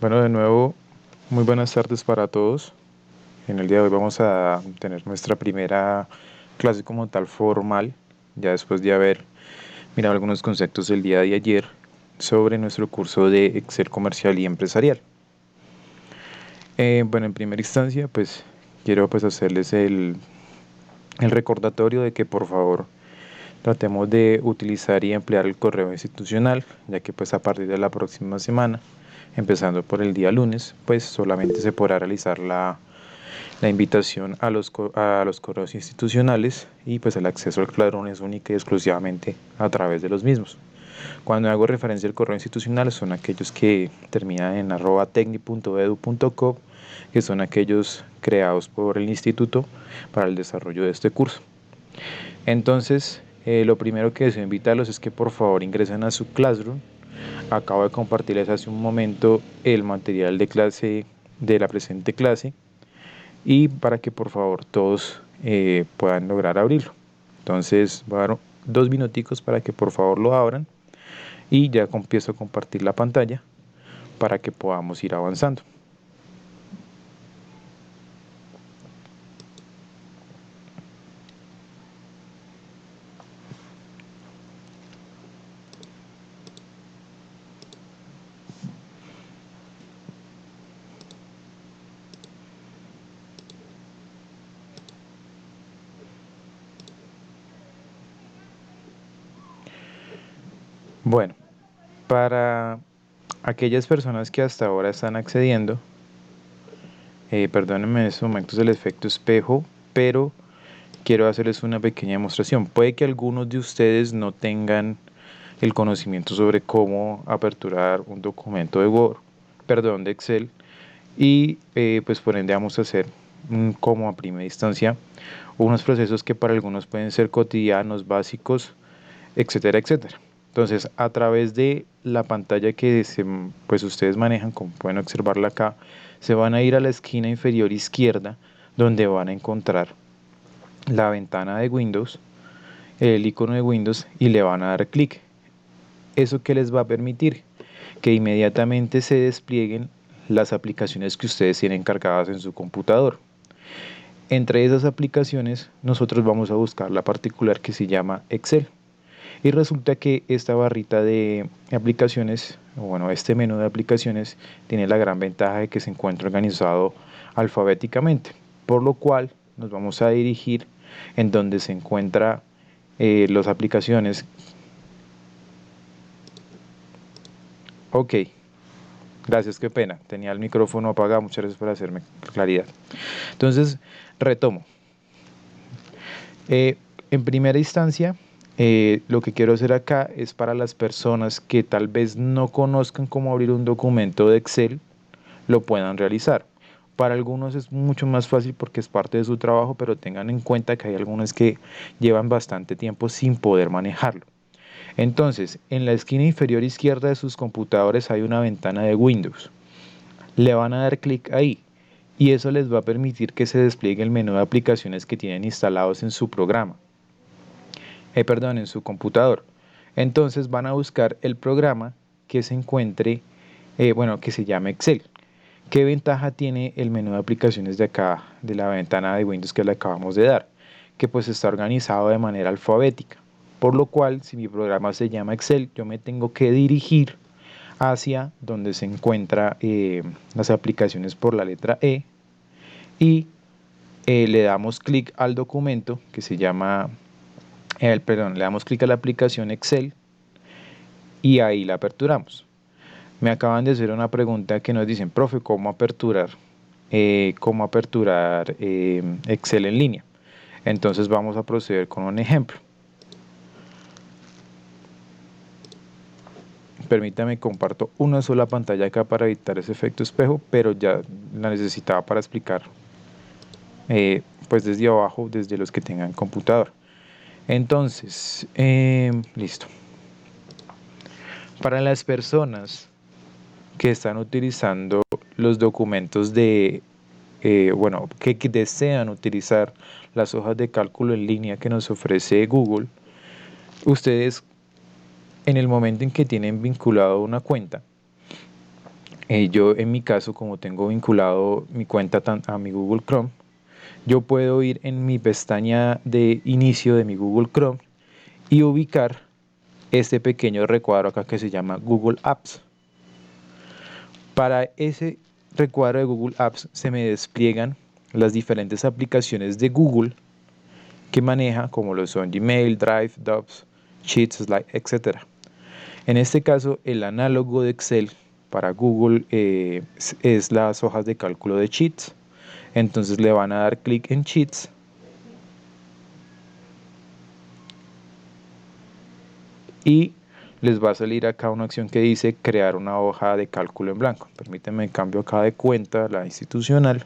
Bueno, de nuevo, muy buenas tardes para todos. En el día de hoy vamos a tener nuestra primera clase como tal formal, ya después de haber mirado algunos conceptos el día de ayer sobre nuestro curso de Excel comercial y empresarial. Bueno, en primera instancia, pues quiero hacerles el recordatorio de que por favor tratemos de utilizar y emplear el correo institucional, ya que pues a partir de la próxima semana, empezando por el día lunes, pues solamente se podrá realizar la invitación a los correos institucionales y pues el acceso al Cladrón es única y exclusivamente a través de los mismos. Cuando hago referencia al correo institucional son aquellos que terminan en @tecni.edu.co, que son aquellos creados por el instituto para el desarrollo de este curso. Entonces, lo primero que deseo invitarlos es que por favor ingresen a su Classroom. Acabo de compartirles hace un momento el material de clase de la presente clase y para que por favor todos puedan lograr abrirlo. Entonces voy a dar 2 minuticos para que por favor lo abran y ya empiezo a compartir la pantalla para que podamos ir avanzando. Bueno, para aquellas personas que hasta ahora están accediendo, perdónenme en estos momentos el efecto espejo, pero quiero hacerles una pequeña demostración. Puede que algunos de ustedes no tengan el conocimiento sobre cómo aperturar un documento de Word, perdón, de Excel, y pues por ende vamos a hacer como a primera instancia unos procesos que para algunos pueden ser cotidianos, básicos, etcétera, etcétera. Entonces, a través de la pantalla que pues ustedes manejan, como pueden observarla acá, se van a ir a la esquina inferior izquierda, donde van a encontrar la ventana de Windows, el icono de Windows, y le van a dar clic. ¿Eso qué les va a permitir? Que inmediatamente se desplieguen las aplicaciones que ustedes tienen cargadas en su computador. Entre esas aplicaciones, nosotros vamos a buscar la particular que se llama Excel. Y resulta que esta barrita de aplicaciones, o bueno, este menú de aplicaciones, tiene la gran ventaja de que se encuentra organizado alfabéticamente, por lo cual nos vamos a dirigir en donde se encuentra las aplicaciones. Ok, gracias, qué pena, tenía el micrófono apagado, muchas gracias por hacerme claridad. Entonces, retomo. En primera instancia, lo que quiero hacer acá es para las personas que tal vez no conozcan cómo abrir un documento de Excel, lo puedan realizar. Para algunos es mucho más fácil porque es parte de su trabajo, pero tengan en cuenta que hay algunos que llevan bastante tiempo sin poder manejarlo. Entonces, en la esquina inferior izquierda de sus computadores hay una ventana de Windows. Le van a dar clic ahí y eso les va a permitir que se despliegue el menú de aplicaciones que tienen instalados en su programa. Perdón, en su computador. Entonces van a buscar el programa que se encuentre, bueno, que se llame Excel. ¿Qué ventaja tiene el menú de aplicaciones de acá, de la ventana de Windows que le acabamos de dar? Que pues está organizado de manera alfabética. Por lo cual, si mi programa se llama Excel, yo me tengo que dirigir hacia donde se encuentra las aplicaciones por la letra E y le damos clic al documento que se llama, perdón, le damos clic a la aplicación Excel y ahí la aperturamos. Me acaban de hacer una pregunta que nos dicen, profe, cómo aperturar Excel en línea? Entonces vamos a proceder con un ejemplo. Permítame, comparto una sola pantalla acá para evitar ese efecto espejo, pero ya la necesitaba para explicar pues desde abajo, desde los que tengan computador. Entonces, listo. Para las personas que están utilizando los documentos bueno, que desean utilizar las hojas de cálculo en línea que nos ofrece Google, ustedes en el momento en que tienen vinculado una cuenta, Yo en mi caso, como tengo vinculado mi cuenta a mi Google Chrome, yo puedo ir en mi pestaña de inicio de mi Google Chrome y ubicar este pequeño recuadro acá que se llama Google Apps. Para ese recuadro de Google Apps se me despliegan las diferentes aplicaciones de Google que maneja, como lo son Gmail, Drive, Docs, Sheets, Slide, etc. En este caso, el análogo de Excel para Google es las hojas de cálculo de Sheets. Entonces le van a dar clic en Sheets y les va a salir acá una opción que dice crear una hoja de cálculo en blanco. Permítanme cambio acá de cuenta, la institucional.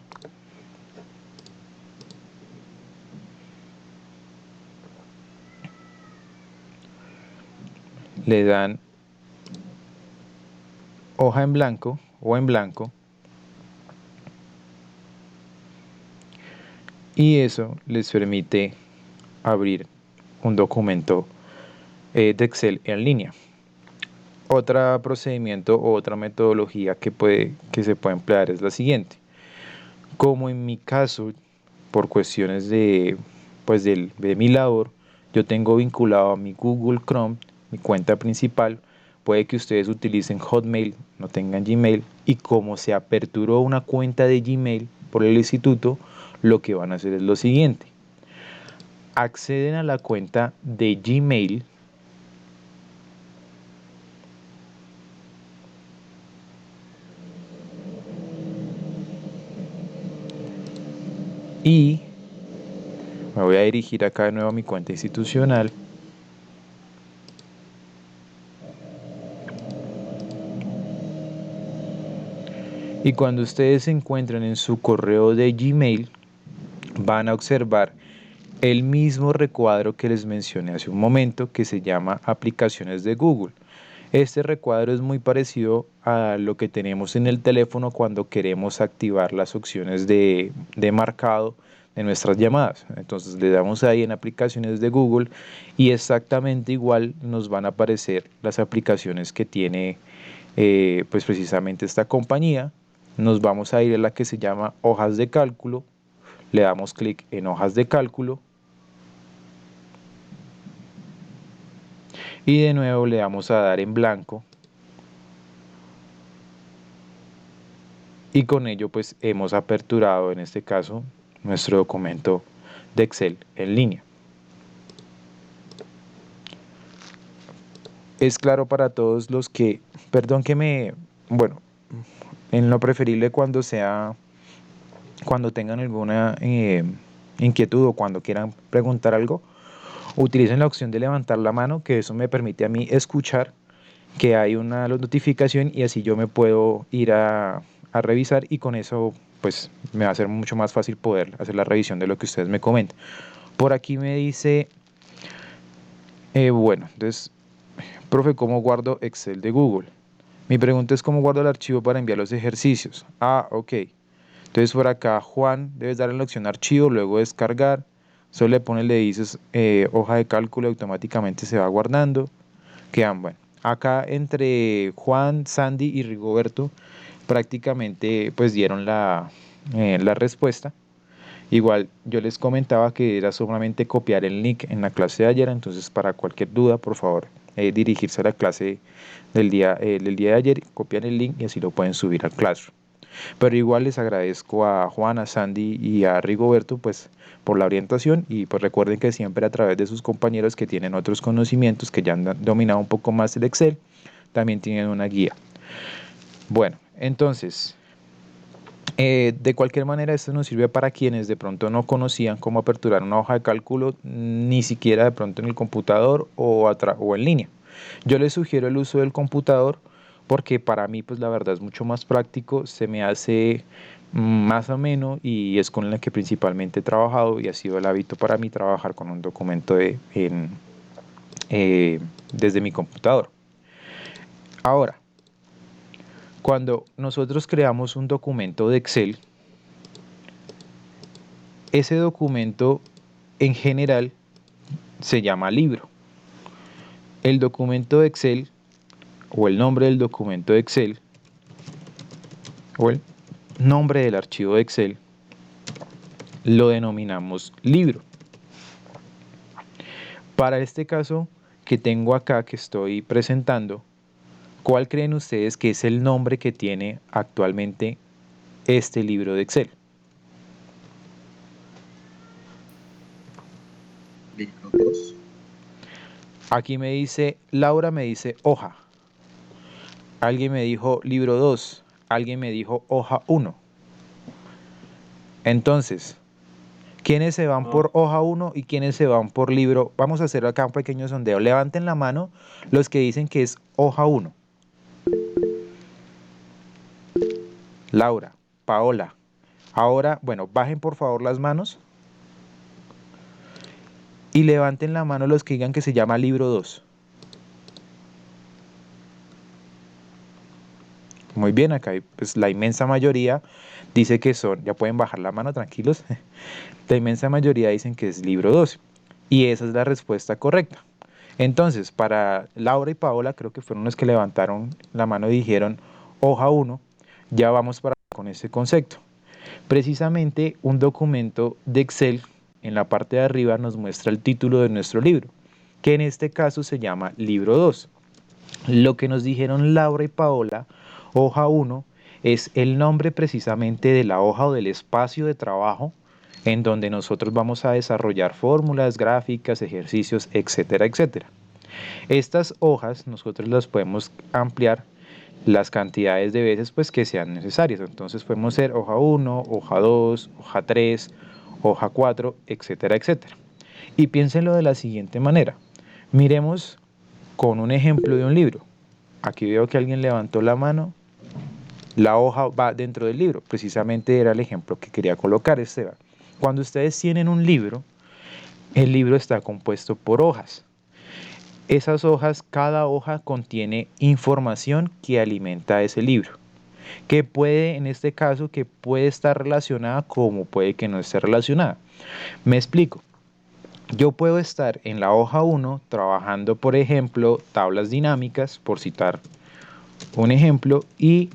Le dan hoja en blanco o en blanco y eso les permite abrir un documento de Excel en línea. Otro procedimiento o otra metodología que se puede emplear es la siguiente. Como en mi caso, por cuestiones de mi labor, yo tengo vinculado a mi Google Chrome, mi cuenta principal. Puede que ustedes utilicen Hotmail, no tengan Gmail, y como se aperturó una cuenta de Gmail por el instituto, lo que van a hacer es lo siguiente. Acceden a la cuenta de Gmail y me voy a dirigir acá de nuevo a mi cuenta institucional. Y cuando ustedes se encuentren en su correo de Gmail, van a observar el mismo recuadro que les mencioné hace un momento, que se llama aplicaciones de Google. Este recuadro es muy parecido a lo que tenemos en el teléfono cuando queremos activar las opciones de marcado de nuestras llamadas. Entonces le damos ahí en aplicaciones de Google y exactamente igual nos van a aparecer las aplicaciones que tiene pues precisamente esta compañía. Nos vamos a ir a la que se llama hojas de cálculo, le damos clic en hojas de cálculo y de nuevo le damos a dar en blanco y con ello pues hemos aperturado en este caso nuestro documento de Excel en línea. Es claro para todos los que, perdón que bueno, en lo preferible cuando tengan alguna inquietud o cuando quieran preguntar algo, utilicen la opción de levantar la mano, que eso me permite a mí escuchar que hay una notificación y así yo me puedo ir a revisar y con eso pues me va a ser mucho más fácil poder hacer la revisión de lo que ustedes me comentan. Por aquí me dice, bueno, entonces, profe, ¿cómo guardo Excel de Google? Mi pregunta es cómo guardo el archivo para enviar los ejercicios. Ah, ok. Entonces por acá, Juan, debes darle la opción archivo, luego descargar. Solo le pones, le dices hoja de cálculo, automáticamente se va guardando. Quedan, bueno. Acá entre Juan, Sandy y Rigoberto prácticamente pues dieron la respuesta. Igual yo les comentaba que era solamente copiar el link en la clase de ayer, entonces para cualquier duda, por favor, dirigirse a la clase del día de ayer, copian el link y así lo pueden subir al Classroom. Pero igual les agradezco a Juan, a Sandy y a Rigoberto pues por la orientación y pues recuerden que siempre a través de sus compañeros que tienen otros conocimientos, que ya han dominado un poco más el Excel, también tienen una guía. Bueno, entonces, de cualquier manera esto nos sirve para quienes de pronto no conocían cómo aperturar una hoja de cálculo, ni siquiera de pronto en el computador o en línea. Yo les sugiero el uso del computador porque para mí pues la verdad es mucho más práctico, se me hace más ameno y es con la que principalmente he trabajado y ha sido el hábito para mí trabajar con un documento desde mi computador. Ahora, cuando nosotros creamos un documento de Excel, ese documento en general se llama libro. El documento de Excel o el nombre del documento de Excel o el nombre del archivo de Excel lo denominamos libro. Para este caso que tengo acá, que estoy presentando, ¿cuál creen ustedes que es el nombre que tiene actualmente este libro de Excel? Libro 2. Aquí me dice, Laura me dice hoja. Alguien me dijo libro 2. Alguien me dijo hoja 1. Entonces, ¿quiénes se van por hoja 1 y quiénes se van por libro? Vamos a hacer acá un pequeño sondeo. Levanten la mano los que dicen que es hoja 1. Laura, Paola. Ahora, bueno, bajen por favor las manos y levanten la mano los que digan que se llama libro 2. Muy bien, acá pues la inmensa mayoría dice que son, ya pueden bajar la mano tranquilos, la inmensa mayoría dicen que es libro 2 y esa es la respuesta correcta. Entonces, para Laura y Paola, creo que fueron los que levantaron la mano y dijeron hoja 1, ya vamos para con ese concepto. Precisamente un documento de Excel en la parte de arriba nos muestra el título de nuestro libro, que en este caso se llama libro 2. Lo que nos dijeron Laura y Paola, hoja 1, es el nombre precisamente de la hoja o del espacio de trabajo en donde nosotros vamos a desarrollar fórmulas, gráficas, ejercicios, etcétera, etcétera. Estas hojas nosotros las podemos ampliar las cantidades de veces pues que sean necesarias. Entonces podemos ser hoja 1, hoja 2, hoja 3, hoja 4, etcétera, etcétera. Y piénsenlo de la siguiente manera. Miremos con un ejemplo de un libro. Aquí veo que alguien levantó la mano. La hoja va dentro del libro. Precisamente era el ejemplo que quería colocar, Esteban. Cuando ustedes tienen un libro, el libro está compuesto por hojas. Esas hojas, cada hoja contiene información que alimenta ese libro, que puede, en este caso, que puede estar relacionada como puede que no esté relacionada. Me explico. Yo puedo estar en la hoja 1 trabajando, por ejemplo, tablas dinámicas, por citar un ejemplo, y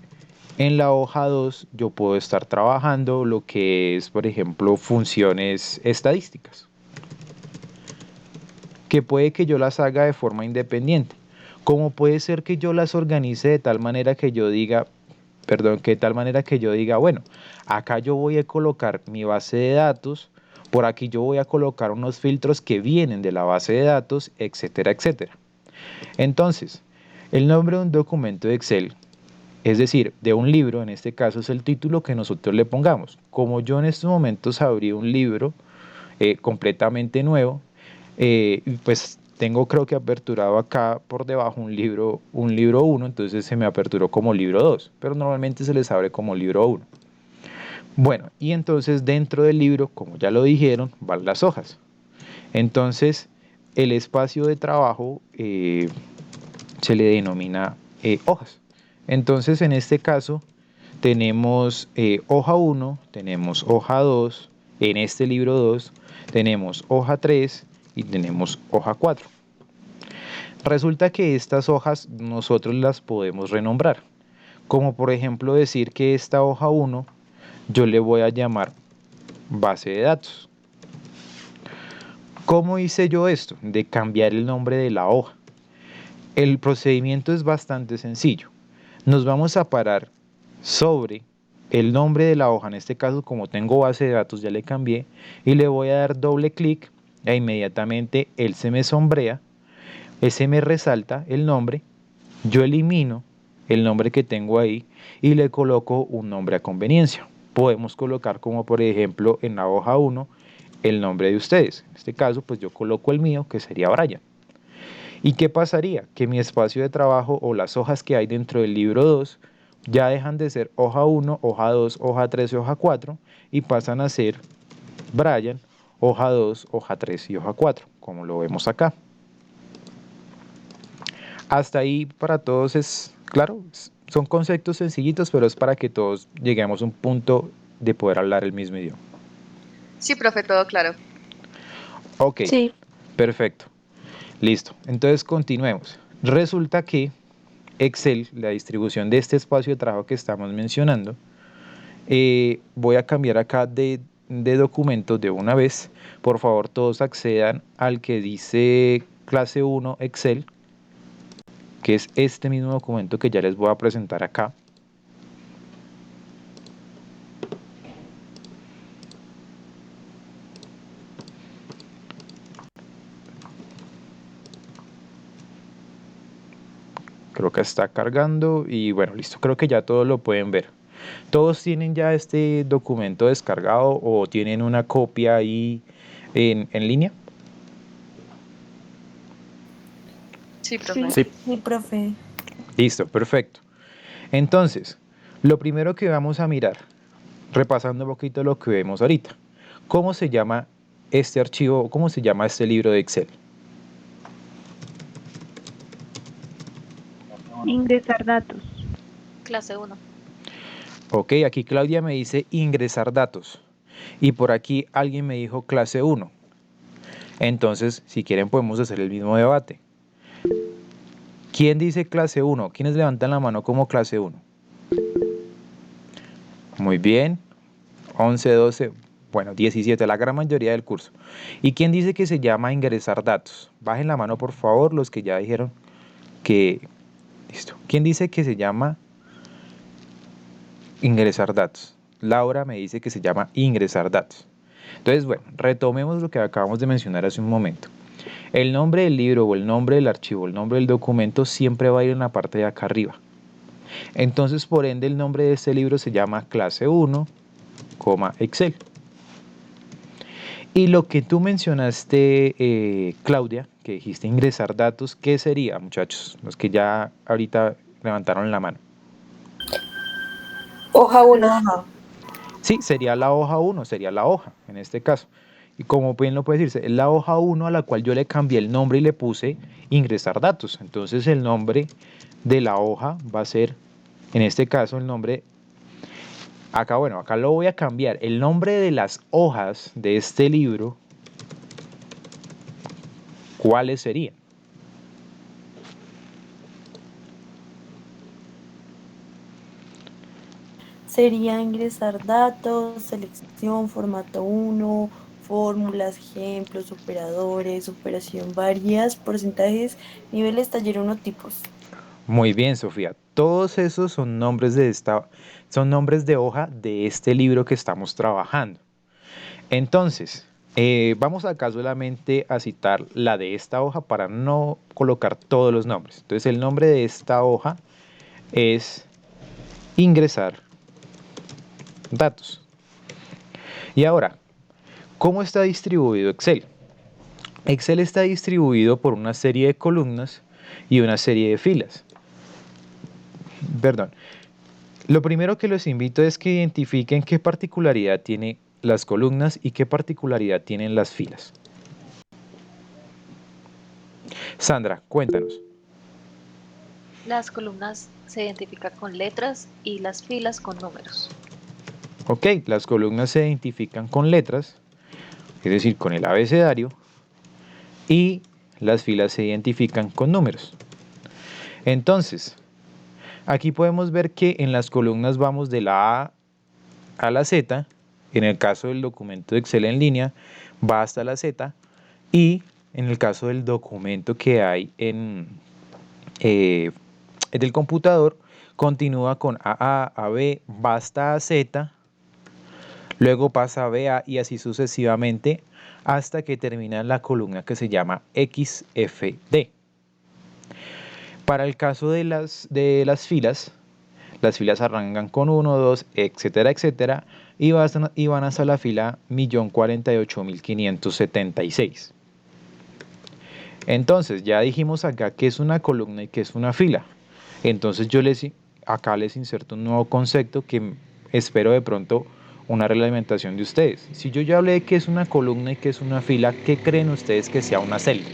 en la hoja 2 yo puedo estar trabajando lo que es, por ejemplo, funciones estadísticas, que puede que yo las haga de forma independiente, como puede ser que yo las organice de tal manera que yo diga, que de tal manera que yo diga, bueno, acá yo voy a colocar mi base de datos, por aquí yo voy a colocar unos filtros que vienen de la base de datos, etcétera, etcétera. Entonces, el nombre de un documento de Excel, es decir, de un libro, en este caso es el título que nosotros le pongamos. Como yo en estos momentos abrí un libro completamente nuevo, pues tengo creo que aperturado acá por debajo un libro 1, entonces se me aperturó como libro 2, pero normalmente se les abre como libro 1. Bueno, y entonces dentro del libro, como ya lo dijeron, van las hojas. Entonces, el espacio de trabajo se le denomina hojas. Entonces, en este caso, tenemos hoja 1, tenemos hoja 2, en este libro 2, tenemos hoja 3 y tenemos hoja 4. Resulta que estas hojas nosotros las podemos renombrar, como por ejemplo decir que esta hoja 1 yo le voy a llamar base de datos. ¿Cómo hice yo esto? De cambiar el nombre de la hoja. El procedimiento es bastante sencillo. Nos vamos a parar sobre el nombre de la hoja, en este caso como tengo base de datos ya le cambié, y le voy a dar doble clic e inmediatamente él se me sombrea, ese me resalta el nombre, yo elimino el nombre que tengo ahí y le coloco un nombre a conveniencia. Podemos colocar como por ejemplo en la hoja 1 el nombre de ustedes. En este caso pues yo coloco el mío que sería Brian. ¿Y qué pasaría? Que mi espacio de trabajo o las hojas que hay dentro del libro 2 ya dejan de ser hoja 1, hoja 2, hoja 3 y hoja 4 y pasan a ser Brian, hoja 2, hoja 3 y hoja 4, como lo vemos acá. Hasta ahí para todos es claro, son conceptos sencillitos, pero es para que todos lleguemos a un punto de poder hablar el mismo idioma. Sí, profe, todo claro. Ok, Sí. perfecto. Listo. Entonces continuemos. Resulta que Excel, la distribución de este espacio de trabajo que estamos mencionando, Voy a cambiar acá de documentos de una vez. Por favor, todos accedan al que dice clase 1 Excel, que es este mismo documento que ya les voy a presentar acá. Creo que está cargando y bueno, listo, creo que ya todos lo pueden ver. ¿Todos tienen ya este documento descargado o tienen una copia ahí en línea? Sí, profe. Sí. Sí, profe. Listo, perfecto. Entonces, lo primero que vamos a mirar, repasando un poquito lo que vemos ahorita, ¿cómo se llama este archivo, cómo se llama este libro de Excel? Ingresar datos. Clase 1. Ok, aquí Claudia me dice ingresar datos y por aquí alguien me dijo clase 1. Entonces, si quieren podemos hacer el mismo debate. ¿Quién dice clase 1? ¿Quiénes levantan la mano como clase 1? Muy bien. 11, 12, bueno, 17, la gran mayoría del curso. ¿Y quién dice que se llama ingresar datos? Bajen la mano, por favor, los que ya dijeron que... Listo. ¿Quién dice que se llama ingresar datos? Laura me dice que se llama ingresar datos. Entonces, bueno, retomemos lo que acabamos de mencionar hace un momento. El nombre del libro o el nombre del archivo, el nombre del documento siempre va a ir en la parte de acá arriba. Entonces, por ende, el nombre de este libro se llama clase 1, Excel. Y lo que tú mencionaste, Claudia, que dijiste ingresar datos, ¿qué sería, muchachos? Los que ya ahorita levantaron la mano. Hoja 1. Sí, sería la hoja 1, sería la hoja en este caso. Y como bien lo puede decirse, es la hoja 1 a la cual yo le cambié el nombre y le puse ingresar datos. Entonces el nombre de la hoja va a ser, en este caso, el nombre. Acá, bueno, acá lo voy a cambiar. El nombre de las hojas de este libro, ¿cuáles serían? Sería ingresar datos, selección, formato 1, fórmulas, ejemplos, operadores, operación varias, porcentajes, niveles, taller 1, tipos. Muy bien, Sofía. Todos esos son nombres son nombres de hoja de este libro que estamos trabajando. Entonces, vamos acá solamente a citar la de esta hoja para no colocar todos los nombres. Entonces, el nombre de esta hoja es ingresar datos. Y ahora, ¿cómo está distribuido Excel? Excel está distribuido por una serie de columnas y una serie de filas. Perdón. Lo primero que los invito es que identifiquen qué particularidad tiene las columnas y qué particularidad tienen las filas. Sandra, cuéntanos. Las columnas se identifican con letras y las filas con números. Ok, las columnas se identifican con letras, es decir, con el abecedario, y las filas se identifican con números. Entonces, aquí podemos ver que en las columnas vamos de la A a la Z, en el caso del documento de Excel en línea, va hasta la Z, y en el caso del documento que hay del computador, continúa con AA, AB, va hasta AZ, luego pasa a BA y así sucesivamente hasta que termina en la columna que se llama XFD. Para el caso de las filas arrancan con 1, 2, etcétera, etcétera, y van hasta la fila 1.048.576. Entonces, ya dijimos acá que es una columna y que es una fila. Entonces, acá les inserto un nuevo concepto que espero de pronto una reglamentación de ustedes. Si yo ya hablé de qué es una columna y qué es una fila, ¿qué creen ustedes que sea una celda?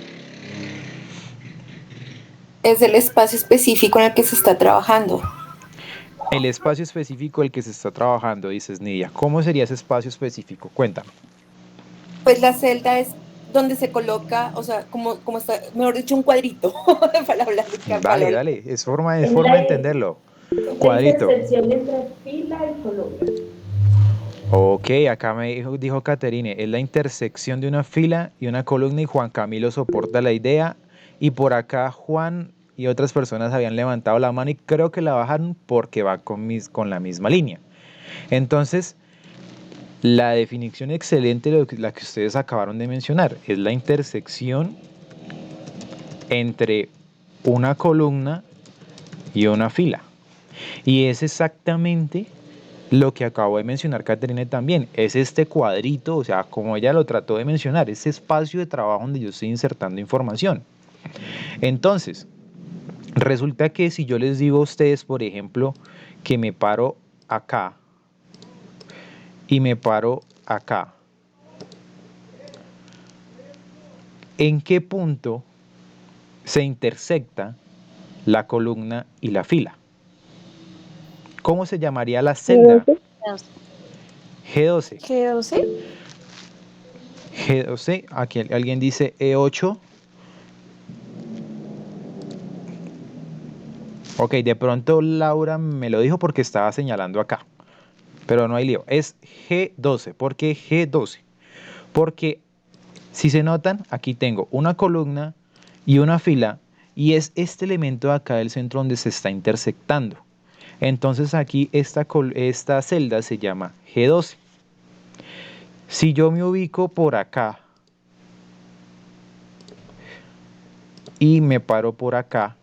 Es el espacio específico en el que se está trabajando. El espacio específico del que se está trabajando, dices Nidia. ¿Cómo sería ese espacio específico? Cuéntame. Pues la celda es donde se coloca, o sea, como está, mejor dicho, un cuadrito para hablar. Dale, es forma de entenderlo. La Cuadrito. intersección entre fila y columna. Ok, acá me dijo Caterine, es la intersección de una fila y una columna y Juan Camilo soporta la idea y por acá Juan y otras personas habían levantado la mano y creo que la bajaron porque va con la misma línea. Entonces, la definición excelente de la que ustedes acabaron de mencionar es la intersección entre una columna y una fila. Y es exactamente lo que acabo de mencionar Caterine también, es este cuadrito, o sea, como ella lo trató de mencionar, ese espacio de trabajo donde yo estoy insertando información. Entonces, resulta que si yo les digo a ustedes, por ejemplo, que me paro acá y me paro acá, ¿en qué punto se intersecta la columna y la fila? ¿Cómo se llamaría la celda? G12. G12. G12, aquí alguien dice E8. Ok, de pronto Laura me lo dijo porque estaba señalando acá, pero no hay lío. Es G12. ¿Por qué G12? Porque si se notan, aquí tengo una columna y una fila y es este elemento de acá del centro donde se está intersectando. Entonces aquí esta celda se llama G12. Si yo me ubico por acá y me paro por acá,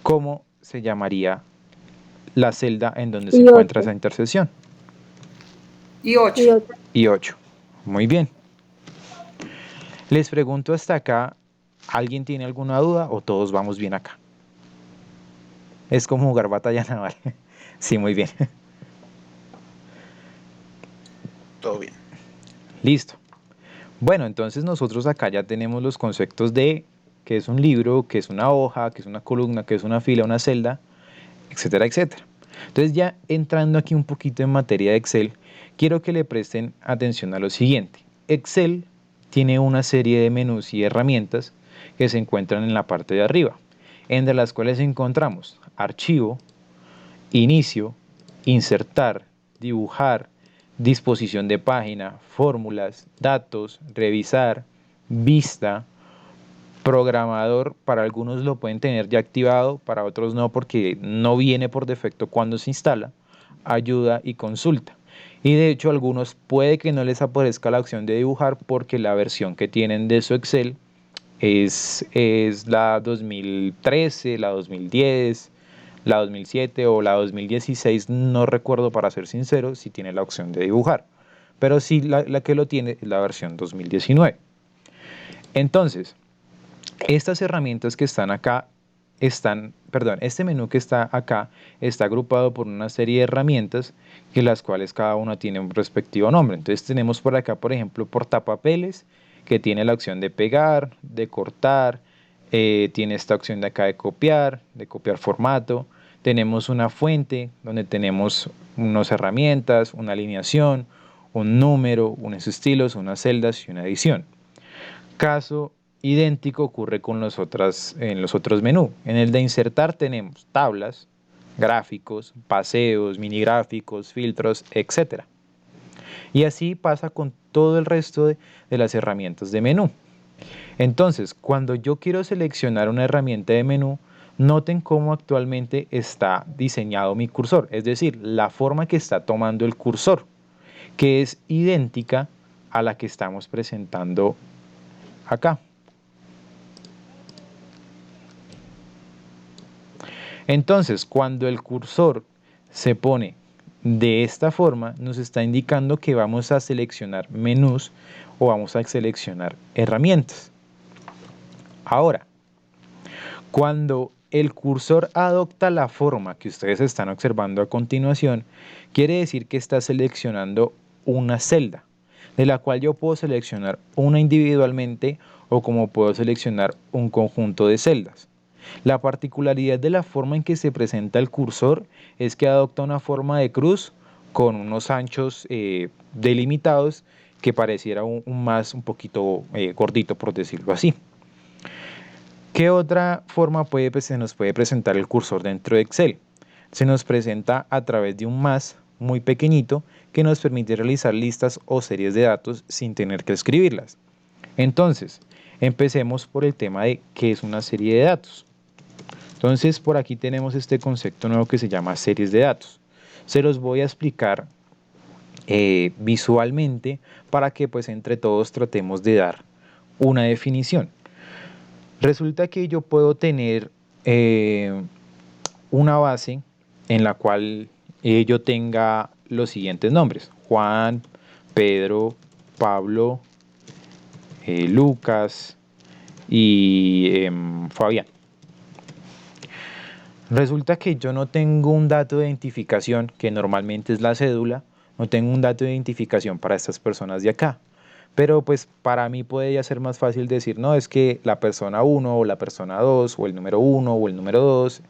¿cómo se llamaría la celda en donde se encuentra esa intersección? Y 8. Y 8. Muy bien. Les pregunto hasta acá, ¿alguien tiene alguna duda o todos vamos bien acá? Es como jugar batalla naval. Sí, muy bien. Todo bien. Listo. Bueno, entonces nosotros acá ya tenemos los conceptos de qué es un libro, qué es una hoja, qué es una columna, qué es una fila, una celda, etcétera, etcétera. Entonces ya entrando aquí un poquito en materia de Excel, quiero que le presten atención a lo siguiente. Excel tiene una serie de menús y herramientas que se encuentran en la parte de arriba, entre las cuales encontramos archivo, inicio, insertar, dibujar, disposición de página, fórmulas, datos, revisar, vista, programador. Para algunos lo pueden tener ya activado, para otros no porque no viene por defecto cuando se instala, ayuda y consulta. Y de hecho algunos puede que no les aparezca la opción de dibujar porque la versión que tienen de su Excel es la 2013, la 2010, la 2007 o la 2016, no recuerdo para ser sincero si tiene la opción de dibujar, pero sí la que lo tiene es la versión 2019. Entonces, estas herramientas que están acá este menú que está acá está agrupado por una serie de herramientas que las cuales cada una tiene un respectivo nombre. Entonces tenemos por acá, por ejemplo, portapapeles, que tiene la opción de pegar, de cortar, tiene esta opción de acá de copiar formato. Tenemos una fuente donde tenemos unas herramientas, una alineación, un número, unos estilos, unas celdas y una edición. Caso idéntico ocurre en los otros menús. En el de insertar tenemos tablas, gráficos, paseos, mini gráficos, filtros, etc. Y así pasa con todo el resto de las herramientas de menú. Entonces, cuando yo quiero seleccionar una herramienta de menú, noten cómo actualmente está diseñado mi cursor, es decir, la forma que está tomando el cursor, que es idéntica a la que estamos presentando acá. Entonces, cuando el cursor se pone de esta forma, nos está indicando que vamos a seleccionar menús o vamos a seleccionar herramientas. Ahora, cuando el cursor adopta la forma que ustedes están observando a continuación, quiere decir que está seleccionando una celda, de la cual yo puedo seleccionar una individualmente o como puedo seleccionar un conjunto de celdas. La particularidad de la forma en que se presenta el cursor es que adopta una forma de cruz con unos anchos delimitados que pareciera un poquito gordito, por decirlo así. ¿Qué otra forma se nos puede presentar el cursor dentro de Excel? Se nos presenta a través de un más muy pequeñito que nos permite realizar listas o series de datos sin tener que escribirlas. Entonces, empecemos por el tema de qué es una serie de datos. Entonces, por aquí tenemos este concepto nuevo que se llama series de datos. Se los voy a explicar visualmente para que pues entre todos tratemos de dar una definición. Resulta que yo puedo tener una base en la cual yo tenga los siguientes nombres: Juan, Pedro, Pablo, Lucas y Fabián. Resulta que yo no tengo un dato de identificación, que normalmente es la cédula, no tengo un dato de identificación para estas personas de acá. Pero pues para mí puede ya ser más fácil decir, no, es que la persona 1 o la persona 2 o el número 1 o el número 2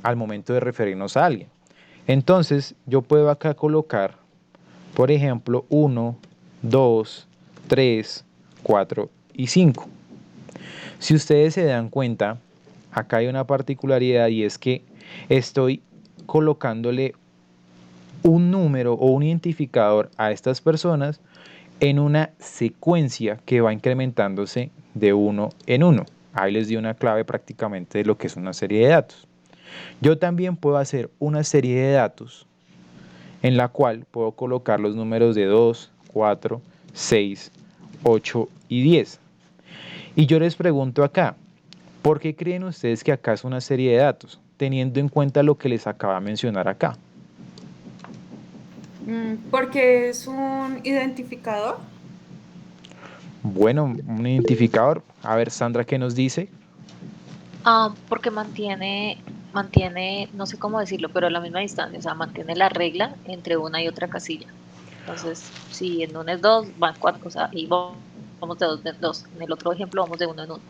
al momento de referirnos a alguien. Entonces yo puedo acá colocar, por ejemplo, 1, 2, 3, 4 y 5. Si ustedes se dan cuenta, acá hay una particularidad y es que estoy colocándole un número o un identificador a estas personas en una secuencia que va incrementándose de uno en uno. Ahí les di una clave prácticamente de lo que es una serie de datos. Yo también puedo hacer una serie de datos en la cual puedo colocar los números de 2, 4, 6, 8 y 10. Y yo les pregunto acá, ¿por qué creen ustedes que acá es una serie de datos? Teniendo en cuenta lo que les acaba de mencionar acá. Porque es un identificador. Bueno, un identificador. A ver, Sandra, ¿qué nos dice? Porque mantiene, no sé cómo decirlo, pero a la misma distancia, o sea, mantiene la regla entre una y otra casilla. Entonces, si en una es 2, van 4, o sea, y vamos de 2 en 2. En el otro ejemplo vamos de 1 en 1.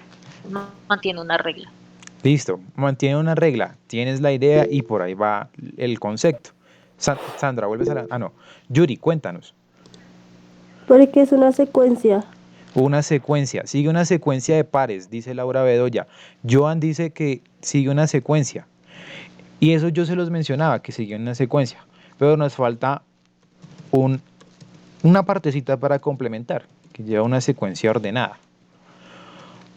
Mantiene una regla. Listo, mantiene una regla, tienes la idea y por ahí va el concepto. Sandra, vuelves a la... Ah, no. Yuri, cuéntanos. Porque es una secuencia. Una secuencia, sigue una secuencia de pares, dice Laura Bedoya. Joan dice que sigue una secuencia. Y eso yo se los mencionaba, que sigue una secuencia. Pero nos falta una partecita para complementar, que lleva una secuencia ordenada.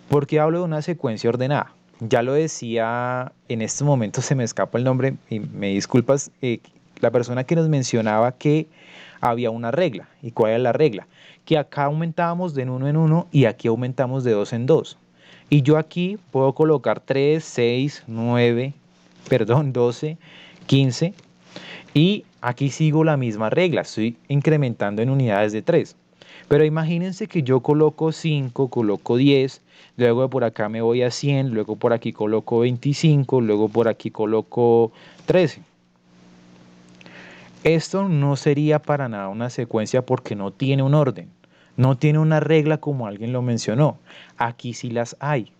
¿Por qué hablo de una secuencia ordenada? Ya lo decía, en este momento se me escapa el nombre, y me disculpas, la persona que nos mencionaba que había una regla. ¿Y cuál era la regla? Que acá aumentábamos de 1 en 1 y aquí aumentamos de 2 en 2. Y yo aquí puedo colocar 3, 6, 9, 12, 15 y aquí sigo la misma regla, estoy incrementando en unidades de 3. Pero imagínense que yo coloco 5, coloco 10, luego por acá me voy a 100, luego por aquí coloco 25, luego por aquí coloco 13. Esto no sería para nada una secuencia porque no tiene un orden, no tiene una regla como alguien lo mencionó. Aquí sí las hay.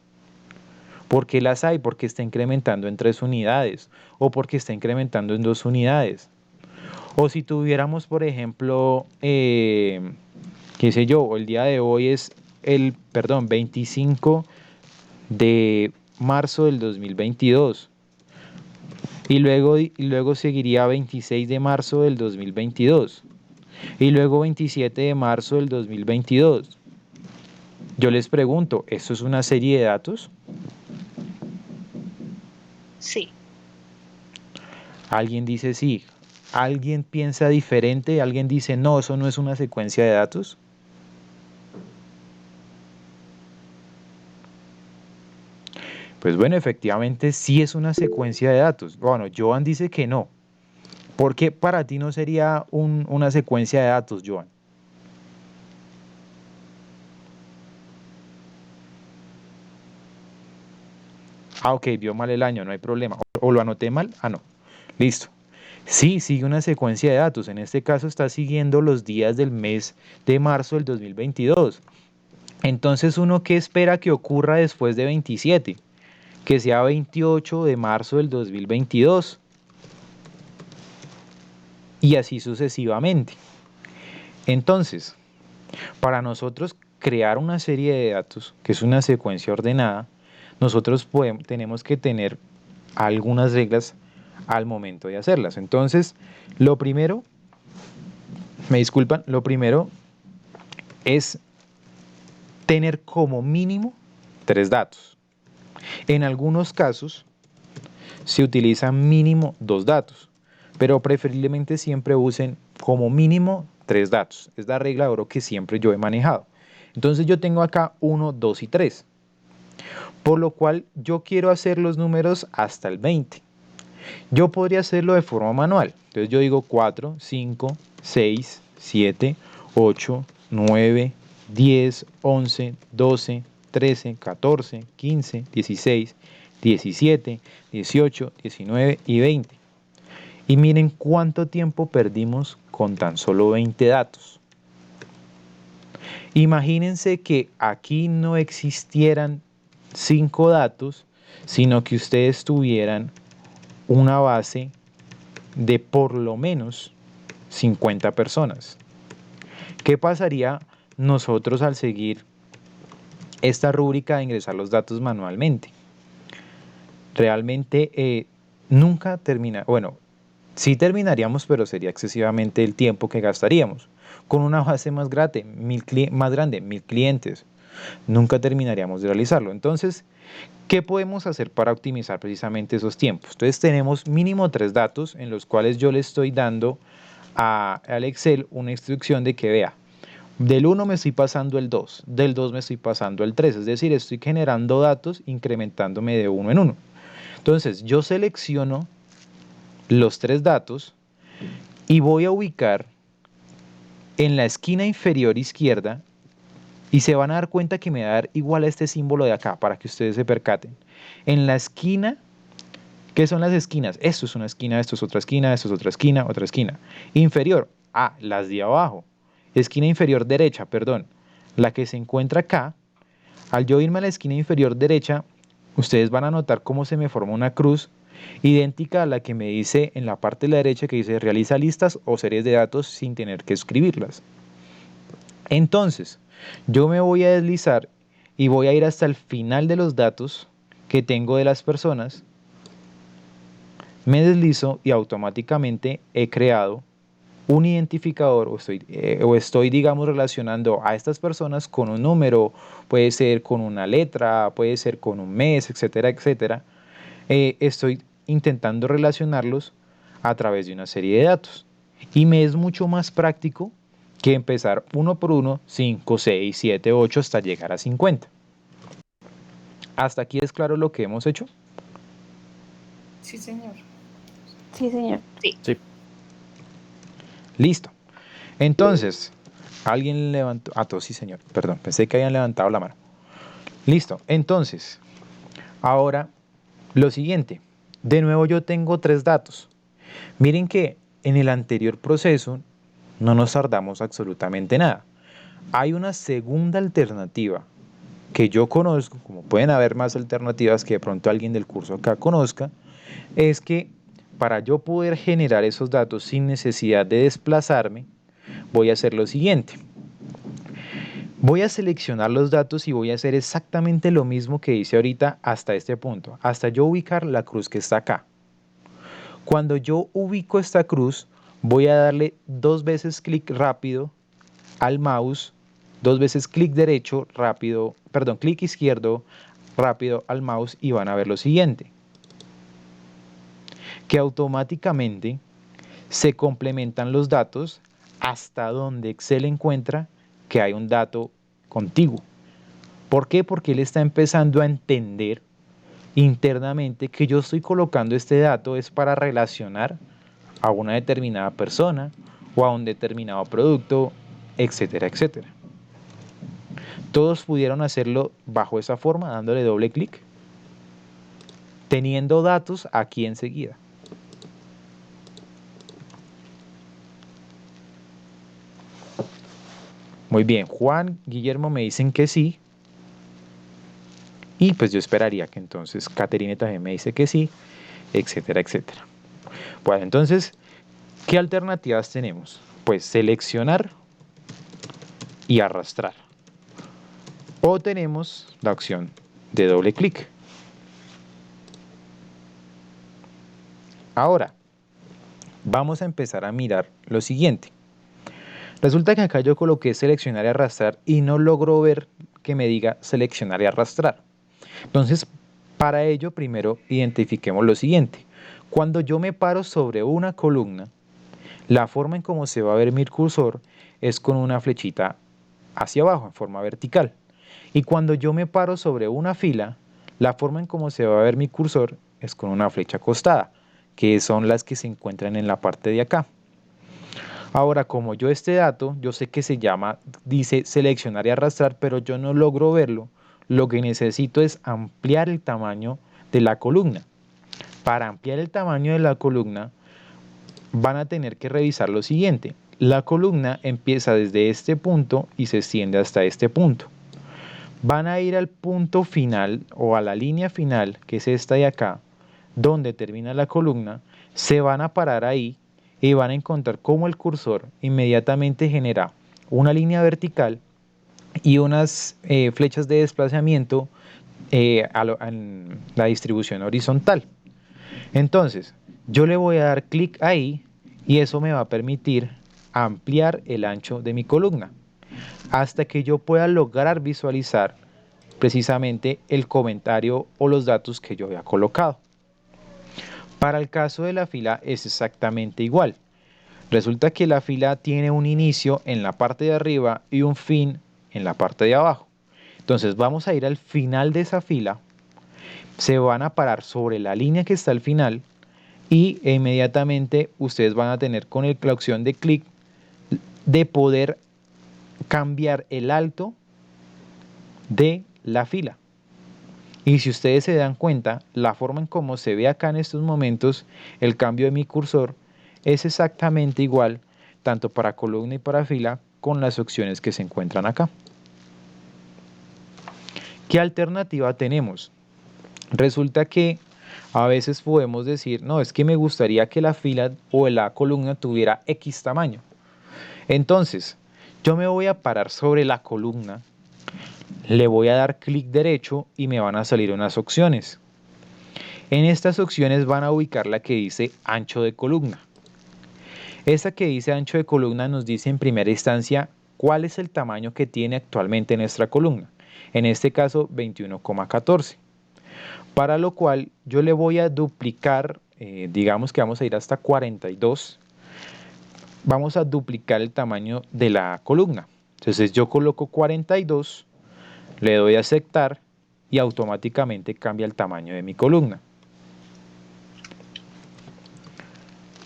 ¿Por qué las hay? Porque está incrementando en 3 unidades o porque está incrementando en 2 unidades. O si tuviéramos, por ejemplo, qué sé yo, el día de hoy es 25 de marzo del 2022. Y luego seguiría 26 de marzo del 2022. Y luego 27 de marzo del 2022. Yo les pregunto, ¿esto es una serie de datos? Sí. Alguien dice sí. ¿Alguien piensa diferente? ¿Alguien dice no, eso no es una secuencia de datos? Pues bueno, efectivamente sí es una secuencia de datos. Bueno, Joan dice que no. ¿Por qué para ti no sería una secuencia de datos, Joan? Ok, vio mal el año, no hay problema. ¿O lo anoté mal? Ah, no. Listo. Sí, sigue una secuencia de datos. En este caso está siguiendo los días del mes de marzo del 2022. Entonces, ¿uno qué espera que ocurra después de 27? Que sea 28 de marzo del 2022. Y así sucesivamente. Entonces, para nosotros crear una serie de datos, que es una secuencia ordenada, nosotros tenemos que tener algunas reglas al momento de hacerlas. Entonces, lo primero, me disculpan, lo primero es tener como mínimo 3 datos. En algunos casos se utilizan mínimo 2 datos, pero preferiblemente siempre usen como mínimo 3 datos. Es la regla de oro que siempre yo he manejado. Entonces yo tengo acá 1, 2 y 3, por lo cual yo quiero hacer los números hasta el 20. Yo podría hacerlo de forma manual. Entonces yo digo 4, 5, 6, 7, 8, 9, 10, 11, 12, 13, 14, 15, 16, 17, 18, 19 y 20. Y miren cuánto tiempo perdimos con tan solo 20 datos. Imagínense que aquí no existieran 5 datos, sino que ustedes tuvieran una base de por lo menos 50 personas. ¿Qué pasaría nosotros al seguir esta rúbrica de ingresar los datos manualmente? Realmente nunca termina, bueno, sí terminaríamos, pero sería excesivamente el tiempo que gastaríamos. Con una base más grande, más grande, 1000 clientes, nunca terminaríamos de realizarlo. Entonces, ¿qué podemos hacer para optimizar precisamente esos tiempos? Entonces tenemos mínimo 3 datos en los cuales yo le estoy dando al Excel una instrucción de que vea, del 1 me estoy pasando el 2, del 2 me estoy pasando el 3, es decir, estoy generando datos incrementándome de uno en uno. Entonces yo selecciono los 3 datos y voy a ubicar en la esquina inferior izquierda, y se van a dar cuenta que me va a dar igual a este símbolo de acá para que ustedes se percaten. En la esquina, ¿qué son las esquinas? Esto es una esquina, esto es otra esquina, esto es otra esquina, otra esquina. Inferior, las de abajo. Esquina inferior derecha, perdón. La que se encuentra acá. Al yo irme a la esquina inferior derecha, ustedes van a notar cómo se me forma una cruz idéntica a la que me dice en la parte de la derecha que dice realiza listas o series de datos sin tener que escribirlas. Entonces, yo me voy a deslizar y voy a ir hasta el final de los datos que tengo de las personas. Me deslizo y automáticamente he creado un identificador o estoy, digamos, relacionando a estas personas con un número, puede ser con una letra, puede ser con un mes, etcétera, etcétera. Estoy intentando relacionarlos a través de una serie de datos. Y me es mucho más práctico que empezar uno por uno, 5, 6, 7, 8, hasta llegar a 50. ¿Hasta aquí es claro lo que hemos hecho? Sí, señor. Sí, señor. Sí. Listo. Entonces, alguien levantó... todos sí, señor. Perdón, pensé que habían levantado la mano. Listo. Entonces, ahora, lo siguiente. De nuevo yo tengo 3 datos. Miren que en el anterior proceso no nos tardamos absolutamente nada. Hay una segunda alternativa que yo conozco, como pueden haber más alternativas que de pronto alguien del curso acá conozca, es que para yo poder generar esos datos sin necesidad de desplazarme, voy a hacer lo siguiente. Voy a seleccionar los datos y voy a hacer exactamente lo mismo que hice ahorita hasta este punto, hasta yo ubicar la cruz que está acá. Cuando yo ubico esta cruz, voy a darle 2 veces clic rápido al mouse, 2 veces clic derecho rápido, perdón, clic izquierdo rápido al mouse y van a ver lo siguiente. Que automáticamente se complementan los datos hasta donde Excel encuentra que hay un dato contiguo. ¿Por qué? Porque él está empezando a entender internamente que yo estoy colocando este dato es para relacionar a una determinada persona o a un determinado producto, etcétera, etcétera. Todos pudieron hacerlo bajo esa forma, dándole doble clic, teniendo datos aquí enseguida. Muy bien, Juan, Guillermo me dicen que sí. Y pues yo esperaría que entonces Caterina también me dice que sí, etcétera, etcétera. Bueno, entonces, ¿qué alternativas tenemos? Pues seleccionar y arrastrar. O tenemos la opción de doble clic. Ahora, vamos a empezar a mirar lo siguiente. Resulta que acá yo coloqué seleccionar y arrastrar y no logro ver que me diga seleccionar y arrastrar. Entonces, para ello, primero identifiquemos lo siguiente. Cuando yo me paro sobre una columna, la forma en cómo se va a ver mi cursor es con una flechita hacia abajo, en forma vertical. Y cuando yo me paro sobre una fila, la forma en cómo se va a ver mi cursor es con una flecha acostada, que son las que se encuentran en la parte de acá. Ahora, como yo este dato, yo sé que dice seleccionar y arrastrar, pero yo no logro verlo, lo que necesito es ampliar el tamaño de la columna. Para ampliar el tamaño de la columna, van a tener que revisar lo siguiente. La columna empieza desde este punto y se extiende hasta este punto. Van a ir al punto final o a la línea final, que es esta de acá, donde termina la columna, se van a parar ahí y van a encontrar cómo el cursor inmediatamente genera una línea vertical y unas flechas de desplazamiento en la distribución horizontal. Entonces, yo le voy a dar clic ahí y eso me va a permitir ampliar el ancho de mi columna hasta que yo pueda lograr visualizar precisamente el comentario o los datos que yo había colocado. Para el caso de la fila es exactamente igual. Resulta que la fila tiene un inicio en la parte de arriba y un fin en la parte de abajo. Entonces vamos a ir al final de esa fila, se van a parar sobre la línea que está al final y inmediatamente ustedes van a tener con la opción de clic de poder cambiar el alto de la fila. Y si ustedes se dan cuenta, la forma en cómo se ve acá en estos momentos, el cambio de mi cursor es exactamente igual, tanto para columna y para fila, con las opciones que se encuentran acá. ¿Qué alternativa tenemos? Resulta que a veces podemos decir, no, es que me gustaría que la fila o la columna tuviera X tamaño. Entonces, yo me voy a parar sobre la columna, le voy a dar clic derecho y me van a salir unas opciones. En estas opciones van a ubicar la que dice ancho de columna. Esta que dice ancho de columna nos dice en primera instancia cuál es el tamaño que tiene actualmente nuestra columna. En este caso 21,14. Para lo cual yo le voy a duplicar, digamos que vamos a ir hasta 42. Vamos a duplicar el tamaño de la columna. Entonces yo coloco 42, le doy a aceptar y automáticamente cambia el tamaño de mi columna.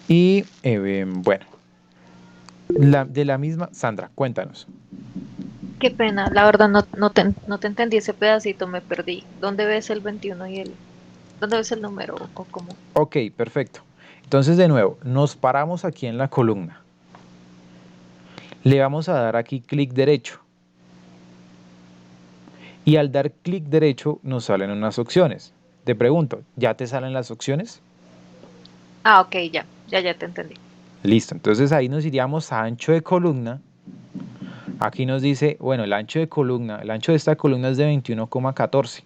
Y bueno, de la misma, Sandra, cuéntanos. Qué pena, la verdad no te entendí ese pedacito, me perdí. ¿Dónde ves el 21 y dónde ves el número o cómo? Ok, perfecto. Entonces de nuevo, nos paramos aquí en la columna. Le vamos a dar aquí clic derecho. Y al dar clic derecho nos salen unas opciones. Te pregunto, ¿ya te salen las opciones? Ah, ok, ya te entendí. Listo, entonces ahí nos iríamos a ancho de columna. Aquí nos dice, bueno, el ancho de esta columna es de 21,14.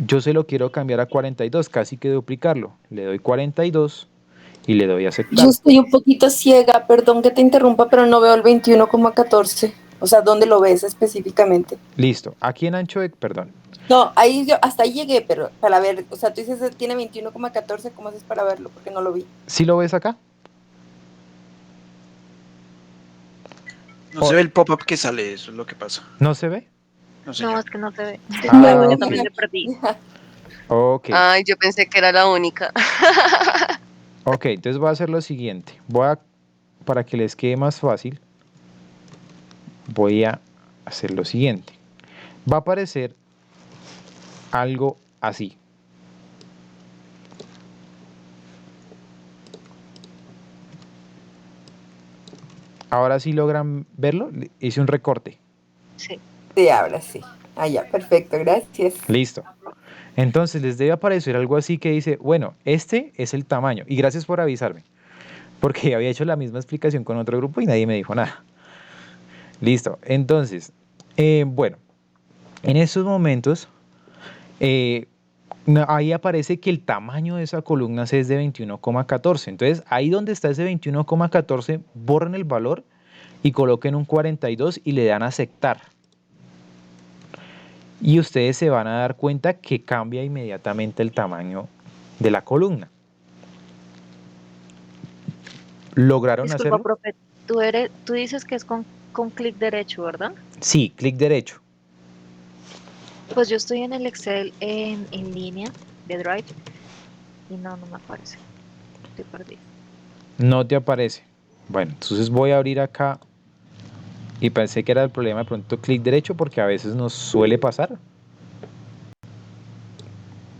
Yo se lo quiero cambiar a 42, casi que duplicarlo. Le doy 42 y le doy a aceptar. Yo estoy un poquito ciega, perdón que te interrumpa, pero no veo el 21,14. O sea, ¿dónde lo ves específicamente? Listo, aquí en ancho de, perdón. No, ahí yo hasta ahí llegué, pero para ver, o sea, tú dices tiene 21,14, ¿cómo haces para verlo? Porque no lo vi. ¿Sí lo ves acá? No se ve el pop-up que sale, eso es lo que pasa. ¿No se ve? No, No, señor. es que no se ve. Ah, Yo ok. también me perdí. Ok, Ay, yo pensé que era la única. ok, entonces voy a hacer lo siguiente. Para que les quede más fácil, voy a hacer lo siguiente. Va a aparecer algo así. Ahora sí logran verlo. Hice un recorte. Sí. Sí, ahora sí. Ah, ya, perfecto, gracias. Listo. Entonces les debe aparecer algo así que dice, bueno, este es el tamaño. Y gracias por avisarme, porque había hecho la misma explicación con otro grupo y nadie me dijo nada. Listo. Entonces, bueno, en estos momentos, No, ahí aparece que el tamaño de esa columna es de 21,14. Entonces, ahí donde está ese 21,14, borren el valor y coloquen un 42 y le dan a aceptar. Y ustedes se van a dar cuenta que cambia inmediatamente el tamaño de la columna. ¿Lograron Disculpa, hacerlo? profe, tú dices que es con clic derecho, ¿verdad? Sí, clic derecho. Pues yo estoy en el Excel en línea de Drive y no me aparece. Estoy perdida. No te aparece. Bueno, entonces voy a abrir acá y pensé que era el problema de pronto clic derecho porque a veces nos suele pasar.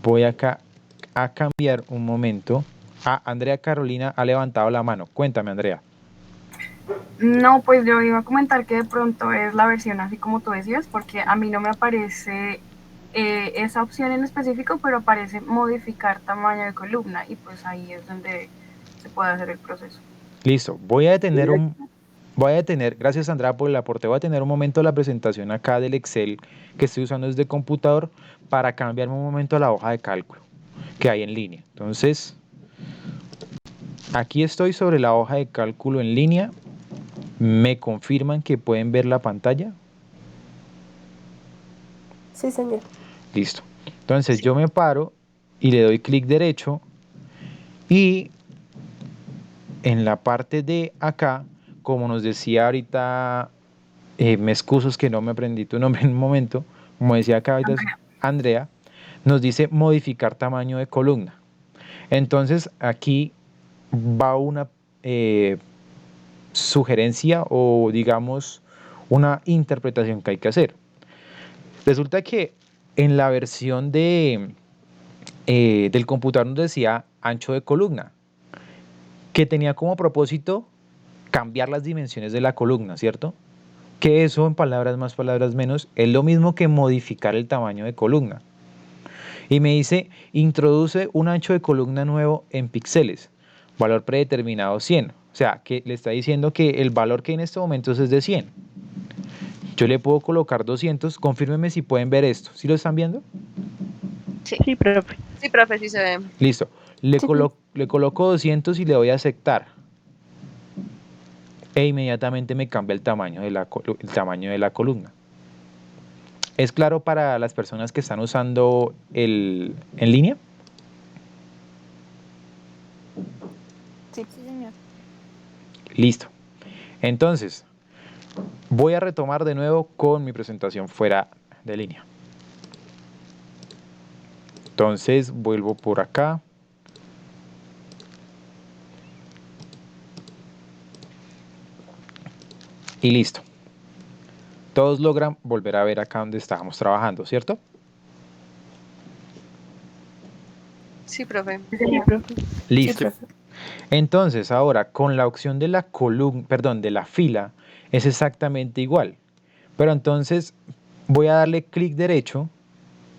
Voy acá a cambiar un momento. Ah, Andrea Carolina ha levantado la mano. Cuéntame, Andrea. No, pues yo iba a comentar que de pronto es la versión así como tú decías, porque a mí no me aparece esa opción en específico, pero aparece modificar tamaño de columna y pues ahí es donde se puede hacer el proceso. Listo. Gracias Andrea por el aporte, voy a tener un momento la presentación acá del Excel que estoy usando desde computador para cambiarme un momento a la hoja de cálculo que hay en línea. Entonces, aquí estoy sobre la hoja de cálculo en línea. ¿Me confirman que pueden ver la pantalla? Sí, señor. Listo. Entonces yo me paro y le doy clic derecho y en la parte de acá, como nos decía ahorita, me excuso es que no me aprendí tu nombre en un momento, como decía acá ahorita Andrea, nos dice modificar tamaño de columna. Entonces aquí va una sugerencia o digamos una interpretación que hay que hacer. Resulta que en la versión del computador nos decía ancho de columna, que tenía como propósito cambiar las dimensiones de la columna, ¿cierto? Que eso en palabras más, palabras menos, es lo mismo que modificar el tamaño de columna. Y me dice, introduce un ancho de columna nuevo en píxeles, valor predeterminado 100. O sea, que le está diciendo que el valor que en este momento es de 100. Yo le puedo colocar 200, confírmeme si pueden ver esto. ¿Sí lo están viendo? Sí, profe. Sí, profe, sí se ve. Listo. Le Sí. coloco 200 y le doy a aceptar. E inmediatamente me cambia el tamaño de la columna. ¿Es claro para las personas que están usando en línea? Sí, señor. Listo. Entonces, voy a retomar de nuevo con mi presentación fuera de línea. Entonces, vuelvo por acá. Y listo. Todos logran volver a ver acá donde estábamos trabajando, ¿cierto? Sí, profe. Sí, profe. Listo. Sí, profe. Entonces, ahora con la opción de la columna, perdón, de la fila, es exactamente igual. Pero entonces voy a darle clic derecho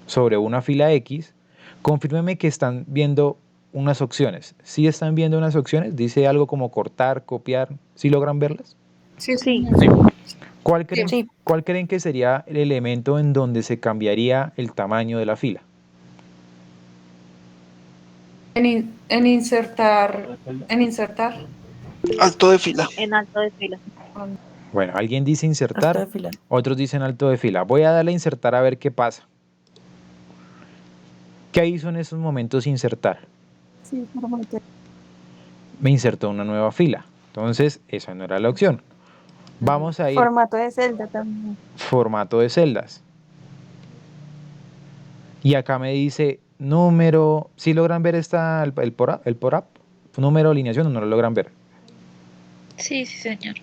sobre una fila X. Confírmeme que están viendo unas opciones. ¿Sí están viendo unas opciones? Dice algo como cortar, copiar. ¿Sí logran verlas? Sí, Sí. ¿Cuál creen, Sí. ¿Cuál creen que sería el elemento en donde se cambiaría el tamaño de la fila? En insertar, Alto de fila. En alto de fila. Bueno, alguien dice Alto insertar, de fila. otros dicen alto de fila. Voy a darle a insertar a ver qué pasa. ¿Qué hizo en esos momentos insertar? Sí, formato. Me insertó una nueva fila. Entonces, esa no era la opción. Vamos a ir Formato de celda también. formato de celdas. Y acá me dice número. ¿Sí logran ver el por up? Número, alineación o no lo logran ver. Sí, sí, señor.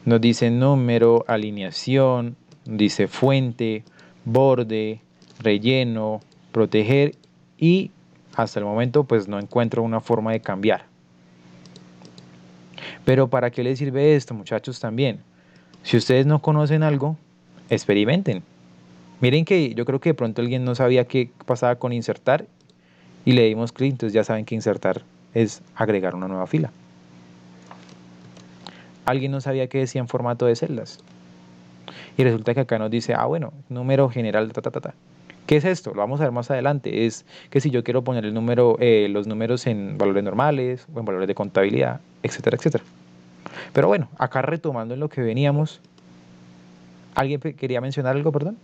Nos dice número, alineación, dice fuente, borde, relleno, proteger y hasta el momento pues no encuentro una forma de cambiar. Pero ¿para qué les sirve esto, muchachos? También, si ustedes no conocen algo, experimenten. Miren que yo creo que de pronto alguien no sabía qué pasaba con insertar y le dimos clic, entonces ya saben que insertar es agregar una nueva fila. Alguien no sabía qué decía en formato de celdas. Y resulta que acá nos dice, bueno, número general, ¿Qué es esto? Lo vamos a ver más adelante. Es que si yo quiero poner el número, los números en valores normales o en valores de contabilidad, etcétera, etcétera. Pero bueno, acá retomando en lo que veníamos, ¿alguien quería mencionar algo, perdón?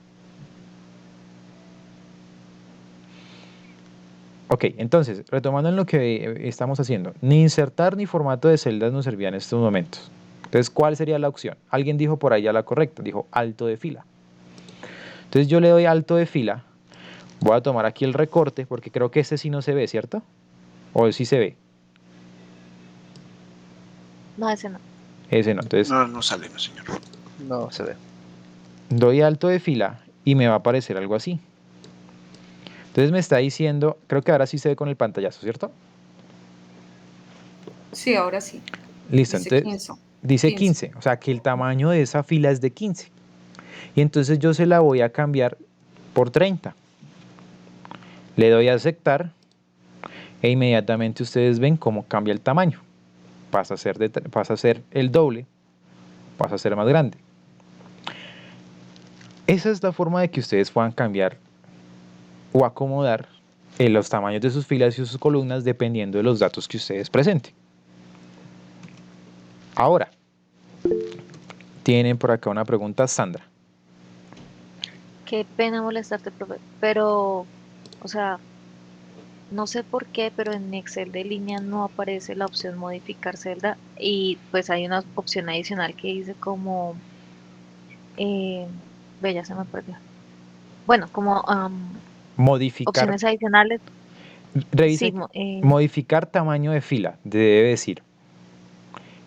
Ok, entonces, retomando en lo que estamos haciendo, ni insertar ni formato de celdas nos servía en estos momentos. Entonces, ¿cuál sería la opción? Alguien dijo por ahí ya la correcta, dijo alto de fila. Entonces yo le doy alto de fila, voy a tomar aquí el recorte, porque creo que este sí no se ve, ¿cierto? ¿O sí se ve? No, ese no. Ese no, entonces No sale, no, señor. No se ve. doy alto de fila y me va a aparecer algo así. Entonces me está diciendo, creo que ahora sí se ve con el pantallazo, ¿cierto? Sí, ahora sí. Listo, Dice entonces 15. dice 15, o sea que el tamaño de esa fila es de 15. Y entonces yo se la voy a cambiar por 30. Le doy a aceptar e inmediatamente ustedes ven cómo cambia el tamaño. Pasa a ser el doble, pasa a ser más grande. Esa es la forma de que ustedes puedan cambiar o acomodar los tamaños de sus filas y sus columnas dependiendo de los datos que ustedes presenten. Ahora, tienen por acá una pregunta, Sandra. Qué pena molestarte, profe, pero, o sea, no sé por qué, pero en mi Excel de línea no aparece la opción modificar celda y pues hay una opción adicional que dice como, eh, ve, ya se me perdió. Bueno, como Modificar, opciones adicionales, sí, revise, modificar tamaño de fila, debe decir.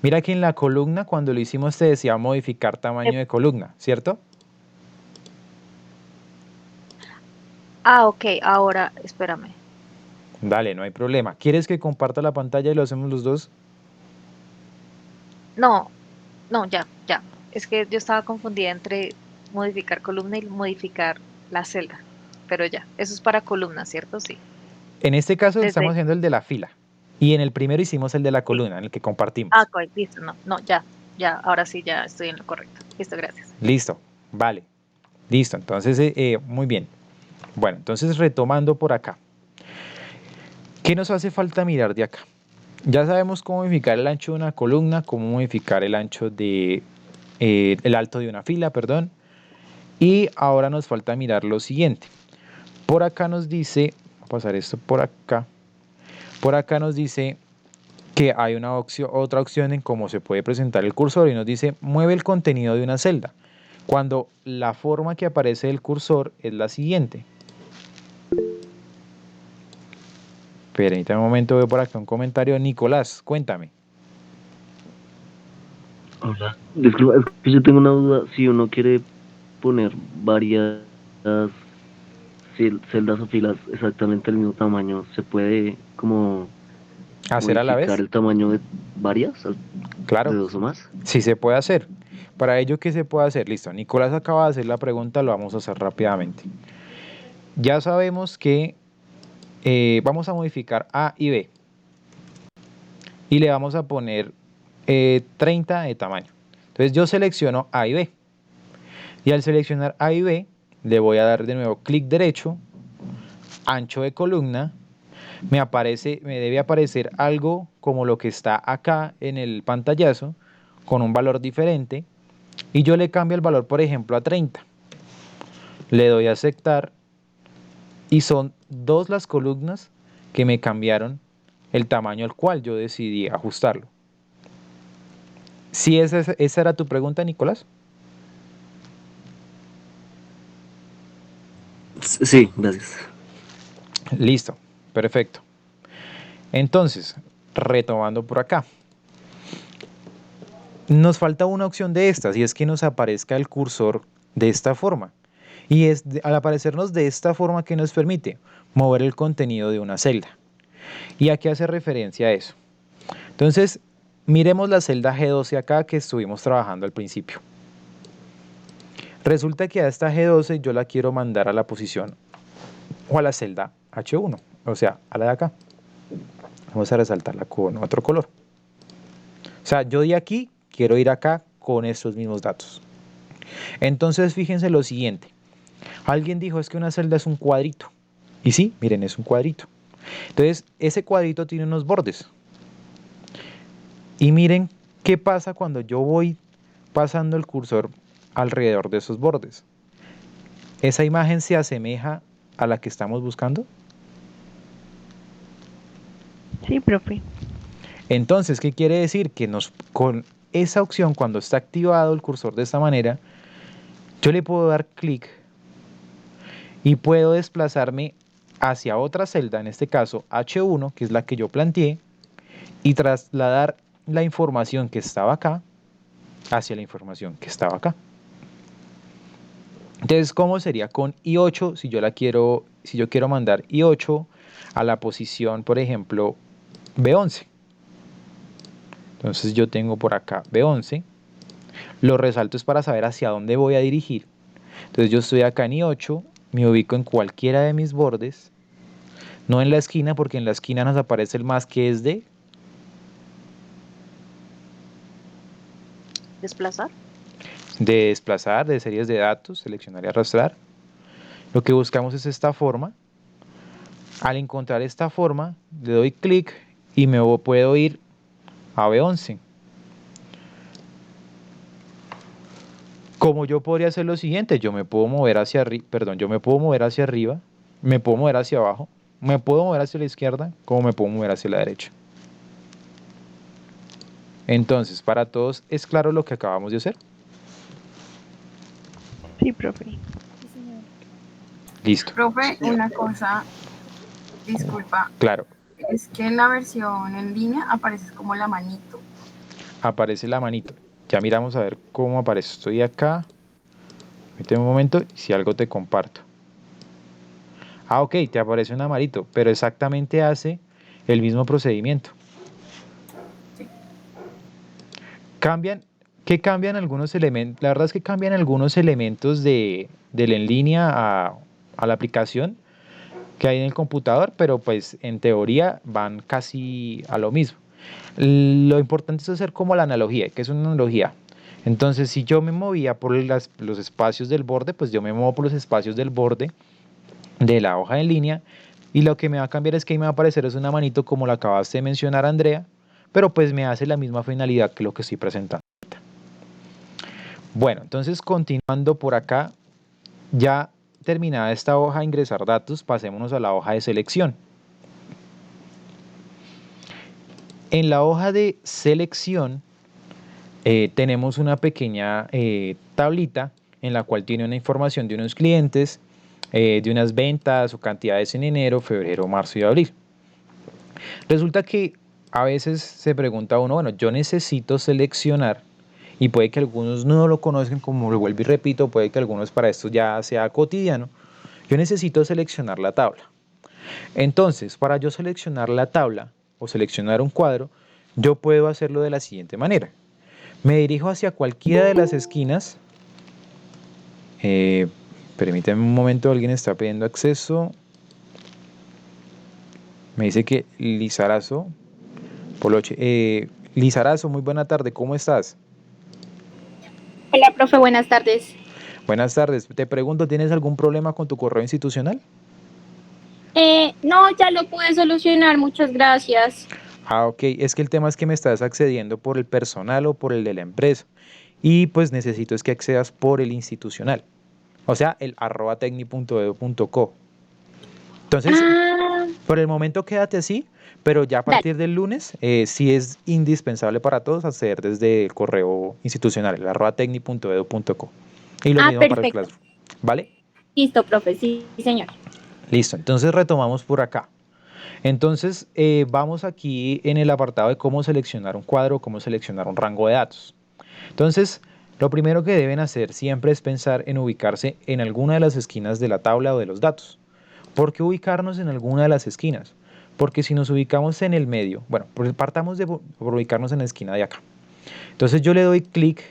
Mira que en la columna, cuando lo hicimos, te decía modificar tamaño de columna, ¿cierto? ok, ahora, espérame. Dale, no hay problema. ¿Quieres que comparta la pantalla y lo hacemos los dos? No, no, ya. Es que yo estaba confundida entre modificar columna y modificar la celda, pero ya, eso es para columna, ¿cierto? Sí. En este caso estamos Desde, haciendo el de la fila. Y en el primero hicimos el de la sí. columna, en el que compartimos. Ok, listo, no, ya, ahora sí, ya estoy en lo correcto. Listo, gracias. Listo, vale. Listo, entonces, muy bien. Bueno, entonces retomando por acá. ¿Qué nos hace falta mirar de acá? Ya sabemos cómo modificar el ancho de una columna, cómo modificar el ancho de, el alto de una fila, perdón. Y ahora nos falta mirar lo siguiente. Por acá nos dice, voy a pasar esto por acá. Por acá nos dice que hay otra opción en cómo se puede presentar el cursor y nos dice mueve el contenido de una celda. Cuando la forma que aparece del cursor es la siguiente. Permítame un momento, veo por acá un comentario. Nicolás, cuéntame. Hola, disculpa, es que yo tengo una duda. Si uno quiere poner varias celdas o filas exactamente del mismo tamaño, ¿se puede como ¿Hacer a la vez? modificar el tamaño de varias? Claro. ¿De dos o más? Sí se puede hacer. Para ello, ¿qué se puede hacer? Listo, Nicolás acaba de hacer la pregunta, lo vamos a hacer rápidamente. Ya sabemos que vamos a modificar A y B. Y le vamos a poner 30 de tamaño. Entonces yo selecciono A y B. Y al seleccionar A y B, le voy a dar de nuevo clic derecho, ancho de columna. Me debe aparecer algo como lo que está acá en el pantallazo, con un valor diferente. Y yo le cambio el valor, por ejemplo, a 30. Le doy a aceptar. Y son dos las columnas que me cambiaron el tamaño al cual yo decidí ajustarlo. ¿Sí esa era tu pregunta, Nicolás? Sí, gracias. Listo, perfecto. Entonces, retomando por acá. Nos falta una opción de estas y es que nos aparezca el cursor de esta forma. Y es al aparecernos de esta forma que nos permite mover el contenido de una celda. ¿Y a qué hace referencia a eso? Entonces, miremos la celda G12 acá que estuvimos trabajando al principio. Resulta que a esta G12 yo la quiero mandar a la posición o a la celda H1, o sea, a la de acá. Vamos a resaltarla con otro color. O sea, yo de aquí quiero ir acá con estos mismos datos. Entonces, fíjense lo siguiente. Alguien dijo es que una celda es un cuadrito. Y sí, miren, es un cuadrito. Entonces, ese cuadrito tiene unos bordes. Y miren qué pasa cuando yo voy pasando el cursor alrededor de esos bordes. ¿Esa imagen se asemeja a la que estamos buscando? Sí, profe. Entonces, ¿qué quiere decir? Que con esa opción, cuando está activado el cursor de esta manera, yo le puedo dar clic y puedo desplazarme hacia otra celda, en este caso H1, que es la que yo planteé, y trasladar la información que estaba acá hacia la información que estaba acá. Entonces, ¿cómo sería con I8 si yo quiero mandar I8 a la posición, por ejemplo, B11? Entonces yo tengo por acá B11. Lo resalto es para saber hacia dónde voy a dirigir. Entonces yo estoy acá en I8, me ubico en cualquiera de mis bordes, no en la esquina, porque en la esquina nos aparece el más que es de Desplazar. de desplazar, de series de datos, seleccionar y arrastrar. Lo que buscamos es esta forma. Al encontrar esta forma, le doy clic y me puedo ir a B11. Como yo podría hacer lo siguiente, yo me puedo mover hacia arriba, yo me puedo mover hacia arriba, me puedo mover hacia abajo, me puedo mover hacia la izquierda, como me puedo mover hacia la derecha. Entonces, para todos, ¿es claro lo que acabamos de hacer? Sí, profe. Sí, señor. Listo. Profe, una cosa, disculpa, Claro, es que en la versión en línea aparece como la manito. aparece la manito. Ya miramos a ver cómo aparece. Estoy acá. Permíteme un momento y si algo te comparto. Ah, ok, te aparece un amarito, pero exactamente hace el mismo procedimiento. ¿Qué cambian algunos elementos? La verdad es que cambian algunos elementos del en línea a la aplicación que hay en el computador, pero pues en teoría van casi a lo mismo. Lo importante es hacer como la analogía. ¿Qué es una analogía? Entonces, si yo me movía por los espacios del borde, pues yo me muevo por los espacios del borde de la hoja en línea, y lo que me va a cambiar es que ahí me va a aparecer es una manito como la acabaste de mencionar, Andrea, pero pues me hace la misma finalidad que lo que estoy presentando. Bueno, entonces continuando por acá, ya terminada esta hoja de ingresar datos, pasémonos a la hoja de selección. En la hoja de selección tenemos una pequeña tablita en la cual tiene una información de unos clientes, de unas ventas o cantidades en enero, febrero, marzo y abril. Resulta que a veces se pregunta uno, bueno, yo necesito seleccionar, y puede que algunos no lo conozcan, como lo vuelvo y repito, puede que algunos para esto ya sea cotidiano, yo necesito seleccionar la tabla. Entonces, para yo seleccionar la tabla o seleccionar un cuadro, yo puedo hacerlo de la siguiente manera. Me dirijo hacia cualquiera de las esquinas. Permítanme un momento, alguien está pidiendo acceso. Me dice que Lizarazo, Poloche. Lizarazo, muy buena tarde, ¿cómo estás? Hola, profe, buenas tardes. Buenas tardes, te pregunto, ¿tienes algún problema con tu correo institucional? No, ya lo pude solucionar, muchas gracias. Ah, ok, es que el tema es que me estás accediendo por el personal o por el de la empresa, y pues necesito es que accedas por el institucional, o sea, el @tecni.edu.co. Entonces, por el momento quédate así, pero ya a partir del lunes sí es indispensable para todos acceder desde el correo institucional, el @tecni.edu.co. Y lo mismo para el Classroom, ¿vale? Listo, profe, sí, señor. Listo, entonces retomamos por acá. Entonces vamos aquí en el apartado de cómo seleccionar un cuadro, cómo seleccionar un rango de datos. Entonces, lo primero que deben hacer siempre es pensar en ubicarse en alguna de las esquinas de la tabla o de los datos. ¿Por qué ubicarnos en alguna de las esquinas? Porque si nos ubicamos en el medio, bueno, partamos por ubicarnos en la esquina de acá. Entonces yo le doy clic,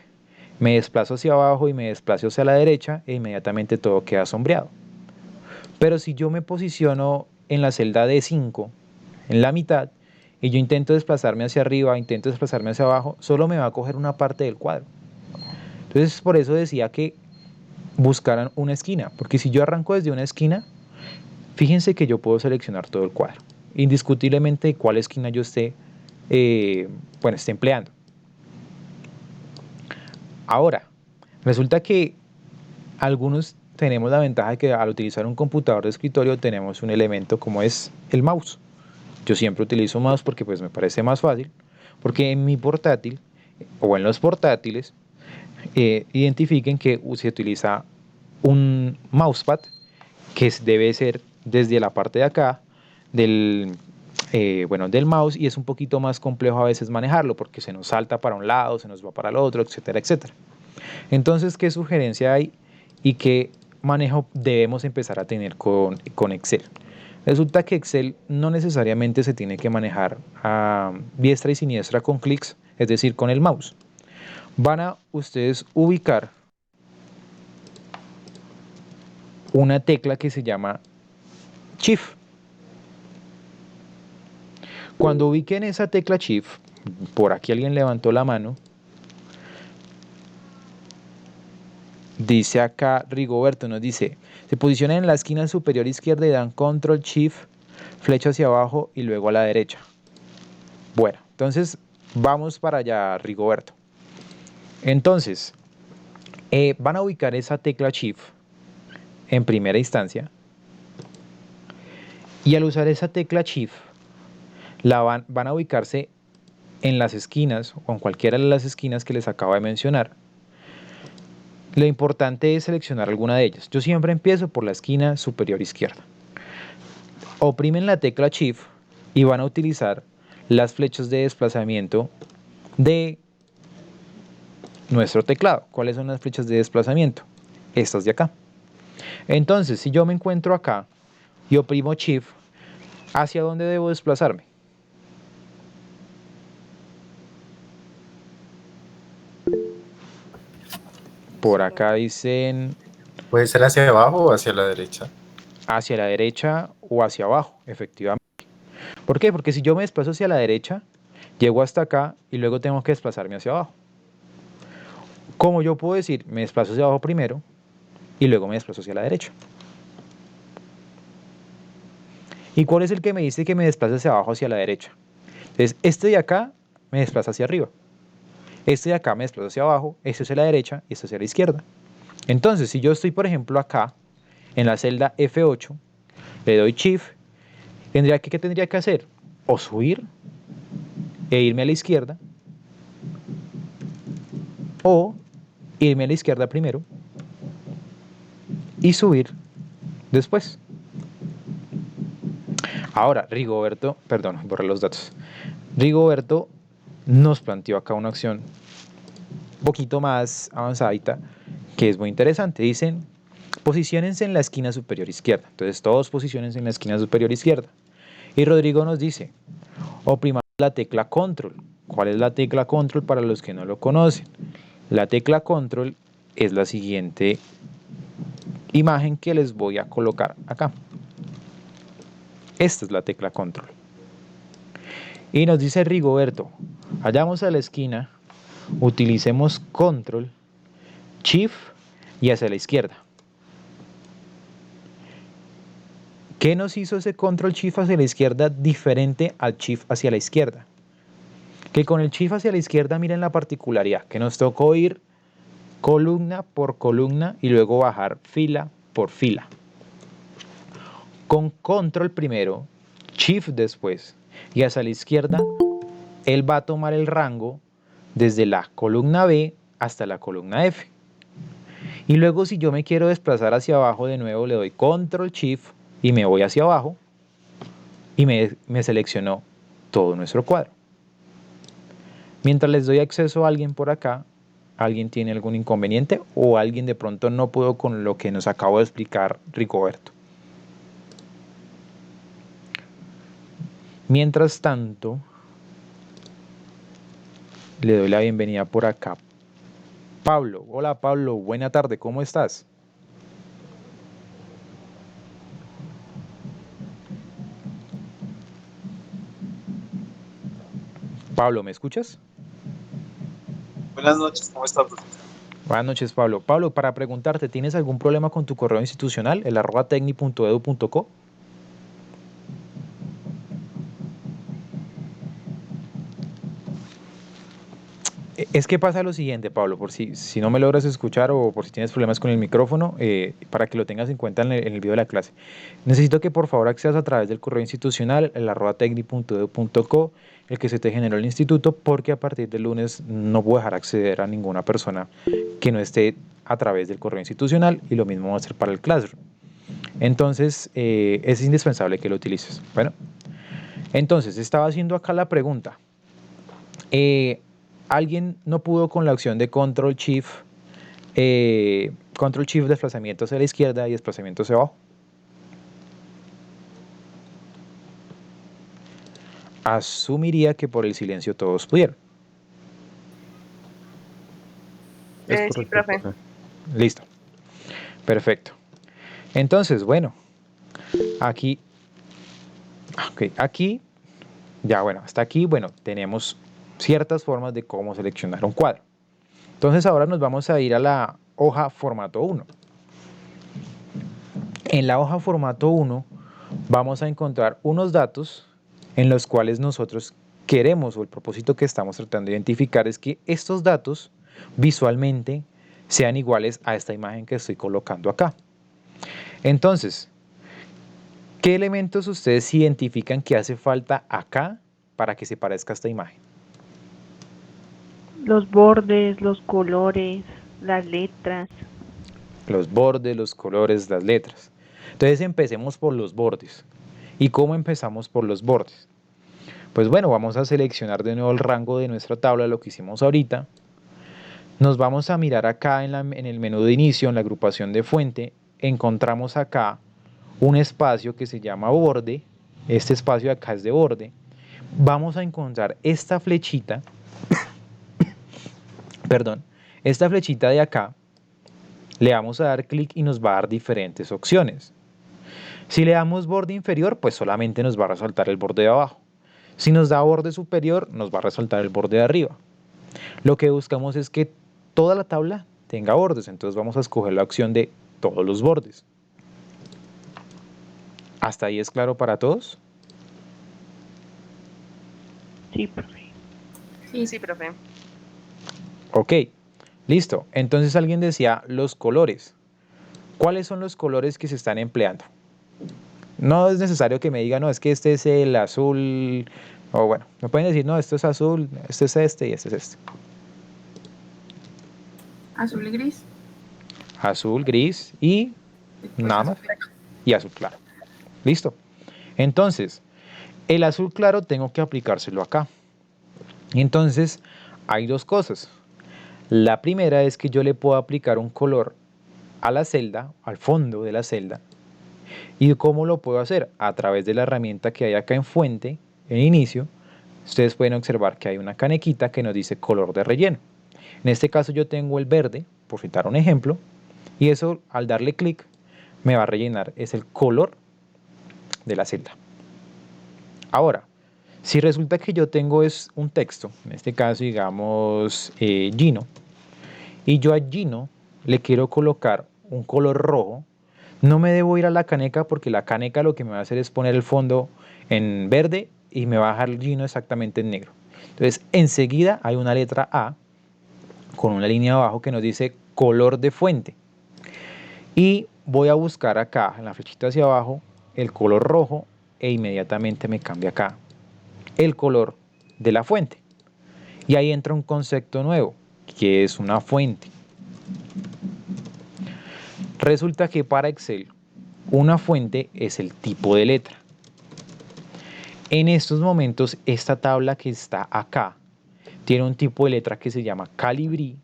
me desplazo hacia abajo y me desplazo hacia la derecha e inmediatamente todo queda sombreado. Pero si yo me posiciono en la celda D5, en la mitad, y yo intento desplazarme hacia arriba, intento desplazarme hacia abajo, solo me va a coger una parte del cuadro. Entonces por eso decía que buscaran una esquina, porque si yo arranco desde una esquina, fíjense que yo puedo seleccionar todo el cuadro, indiscutiblemente de cuál esquina yo esté empleando. Ahora, resulta que algunos tenemos la ventaja de que al utilizar un computador de escritorio tenemos un elemento como es el mouse. Yo siempre utilizo mouse porque pues me parece más fácil, porque en mi portátil o en los portátiles identifiquen que se utiliza un mousepad que debe ser desde la parte de acá del mouse, y es un poquito más complejo a veces manejarlo porque se nos salta para un lado, se nos va para el otro, etcétera, etcétera. Entonces, ¿qué sugerencia hay y qué manejo debemos empezar a tener con Excel? Resulta que Excel no necesariamente se tiene que manejar a diestra y siniestra con clics, es decir, con el mouse. Van a ustedes ubicar una tecla que se llama Shift. Cuando ubiquen esa tecla Shift, por aquí alguien levantó la mano, dice acá Rigoberto, nos dice, se posicionan en la esquina superior izquierda y dan Control Shift, flecha hacia abajo y luego a la derecha. Bueno, entonces vamos para allá, Rigoberto. Entonces, van a ubicar esa tecla Shift en primera instancia, y al usar esa tecla Shift van a ubicarse en las esquinas o en cualquiera de las esquinas que les acabo de mencionar. Lo importante es seleccionar alguna de ellas. Yo siempre empiezo por la esquina superior izquierda. Oprimen la tecla Shift y van a utilizar las flechas de desplazamiento de nuestro teclado. ¿Cuáles son las flechas de desplazamiento? Estas de acá. Entonces, si yo me encuentro acá y oprimo Shift, ¿hacia dónde debo desplazarme? Por acá dicen... ¿Puede ser hacia abajo o hacia la derecha? Hacia la derecha o hacia abajo, efectivamente. ¿Por qué? Porque si yo me desplazo hacia la derecha, llego hasta acá y luego tengo que desplazarme hacia abajo. ¿Cómo yo puedo decir? Me desplazo hacia abajo primero y luego me desplazo hacia la derecha. ¿Y cuál es el que me dice que me desplazo hacia abajo hacia la derecha? Entonces, este de acá me desplaza hacia arriba. Este de acá me desplaza hacia abajo, este hacia la derecha y este hacia la izquierda. Entonces, si yo estoy, por ejemplo, acá, en la celda F8, le doy Shift, ¿qué tendría que hacer? O subir e irme a la izquierda, o irme a la izquierda primero y subir después. Ahora, Rigoberto, perdón, borré los datos. Rigoberto nos planteó acá una opción un poquito más avanzadita, que es muy interesante. Dicen, posiciónense en la esquina superior izquierda. Entonces, todos posiciónense en la esquina superior izquierda. Y Rodrigo nos dice, oprimamos la tecla Control. ¿Cuál es la tecla Control para los que no lo conocen? La tecla Control es la siguiente imagen que les voy a colocar acá. Esta es la tecla Control. Y nos dice Rigoberto, vayamos a la esquina, utilicemos Control, Shift y hacia la izquierda. ¿Qué nos hizo ese Control Shift hacia la izquierda diferente al Shift hacia la izquierda? Que con el Shift hacia la izquierda, miren la particularidad, que nos tocó ir columna por columna y luego bajar fila por fila. Con Control primero, Shift después y hacia la izquierda, él va a tomar el rango desde la columna B hasta la columna F. Y luego, si yo me quiero desplazar hacia abajo de nuevo, le doy Control Shift y me voy hacia abajo y me seleccionó todo nuestro cuadro. Mientras les doy acceso a alguien por acá, ¿alguien tiene algún inconveniente o alguien de pronto no pudo con lo que nos acabó de explicar Rigoberto? Mientras tanto, le doy la bienvenida por acá. Pablo, hola Pablo, buena tarde, ¿cómo estás? Pablo, ¿me escuchas? Buenas noches, ¿cómo estás? Buenas noches, Pablo. Pablo, para preguntarte, ¿tienes algún problema con tu correo institucional, el @tecni.edu.co? Es que pasa lo siguiente, Pablo, por si no me logras escuchar o por si tienes problemas con el micrófono, para que lo tengas en cuenta en el video de la clase. Necesito que por favor accedas a través del correo institucional, el @tecni.edu.co, el que se te generó el instituto, porque a partir del lunes no puedo dejar acceder a ninguna persona que no esté a través del correo institucional, y lo mismo va a ser para el Classroom. Entonces, es indispensable que lo utilices. Bueno, entonces, estaba haciendo acá la pregunta. Alguien no pudo con la opción de Control Shift desplazamiento hacia la izquierda y desplazamiento hacia abajo. Asumiría que por el silencio todos pudieron. Sí, profe. Listo. Perfecto. Entonces, bueno, aquí, ya bueno, hasta aquí, bueno, tenemos ciertas formas de cómo seleccionar un cuadro. Entonces ahora nos vamos a ir a la hoja formato 1. En la hoja formato 1 vamos a encontrar unos datos en los cuales nosotros queremos, o el propósito que estamos tratando de identificar es que estos datos visualmente sean iguales a esta imagen que estoy colocando acá. Entonces, ¿qué elementos ustedes identifican que hace falta acá para que se parezca a esta imagen? Los bordes, los colores, las letras. Los bordes, los colores, las letras. Entonces empecemos por los bordes. ¿Y cómo empezamos por los bordes? Pues bueno, vamos a seleccionar de nuevo el rango de nuestra tabla, lo que hicimos ahorita. Nos vamos a mirar acá en el menú de inicio, en la agrupación de fuente. Encontramos acá un espacio que se llama borde. Este espacio de acá es de borde. Vamos a encontrar esta flechita. Perdón, esta flechita de acá, le vamos a dar clic y nos va a dar diferentes opciones. Si le damos borde inferior, pues solamente nos va a resaltar el borde de abajo. Si nos da borde superior, nos va a resaltar el borde de arriba. Lo que buscamos es que toda la tabla tenga bordes, entonces vamos a escoger la opción de todos los bordes. ¿Hasta ahí es claro para todos? Sí, profe. Sí, profe. Ok, listo. Entonces alguien decía los colores. ¿Cuáles son los colores que se están empleando? No es necesario que me digan, no, es que este es el azul, o bueno, me pueden decir, no, esto es azul, este es este y este es este. Azul y gris. Azul, gris y nada más. Y azul claro. Listo. Entonces, el azul claro tengo que aplicárselo acá. Y entonces, hay dos cosas. La primera es que yo le puedo aplicar un color a la celda, al fondo de la celda. ¿Y cómo lo puedo hacer? A través de la herramienta que hay acá en fuente, en inicio, ustedes pueden observar que hay una canequita que nos dice color de relleno. En este caso yo tengo el verde, por citar un ejemplo, y eso al darle clic me va a rellenar, es el color de la celda. Ahora, si resulta que yo tengo es un texto, en este caso digamos Gino, y yo a Gino le quiero colocar un color rojo, no me debo ir a la caneca porque la caneca lo que me va a hacer es poner el fondo en verde y me va a dejar Gino exactamente en negro. Entonces enseguida hay una letra A con una línea abajo que nos dice color de fuente. Y voy a buscar acá en la flechita hacia abajo el color rojo e inmediatamente me cambia acá el color de la fuente. Y ahí entra un concepto nuevo, que es una fuente. Resulta que para Excel, una fuente es el tipo de letra. En estos momentos, esta tabla que está acá tiene un tipo de letra que se llama Calibri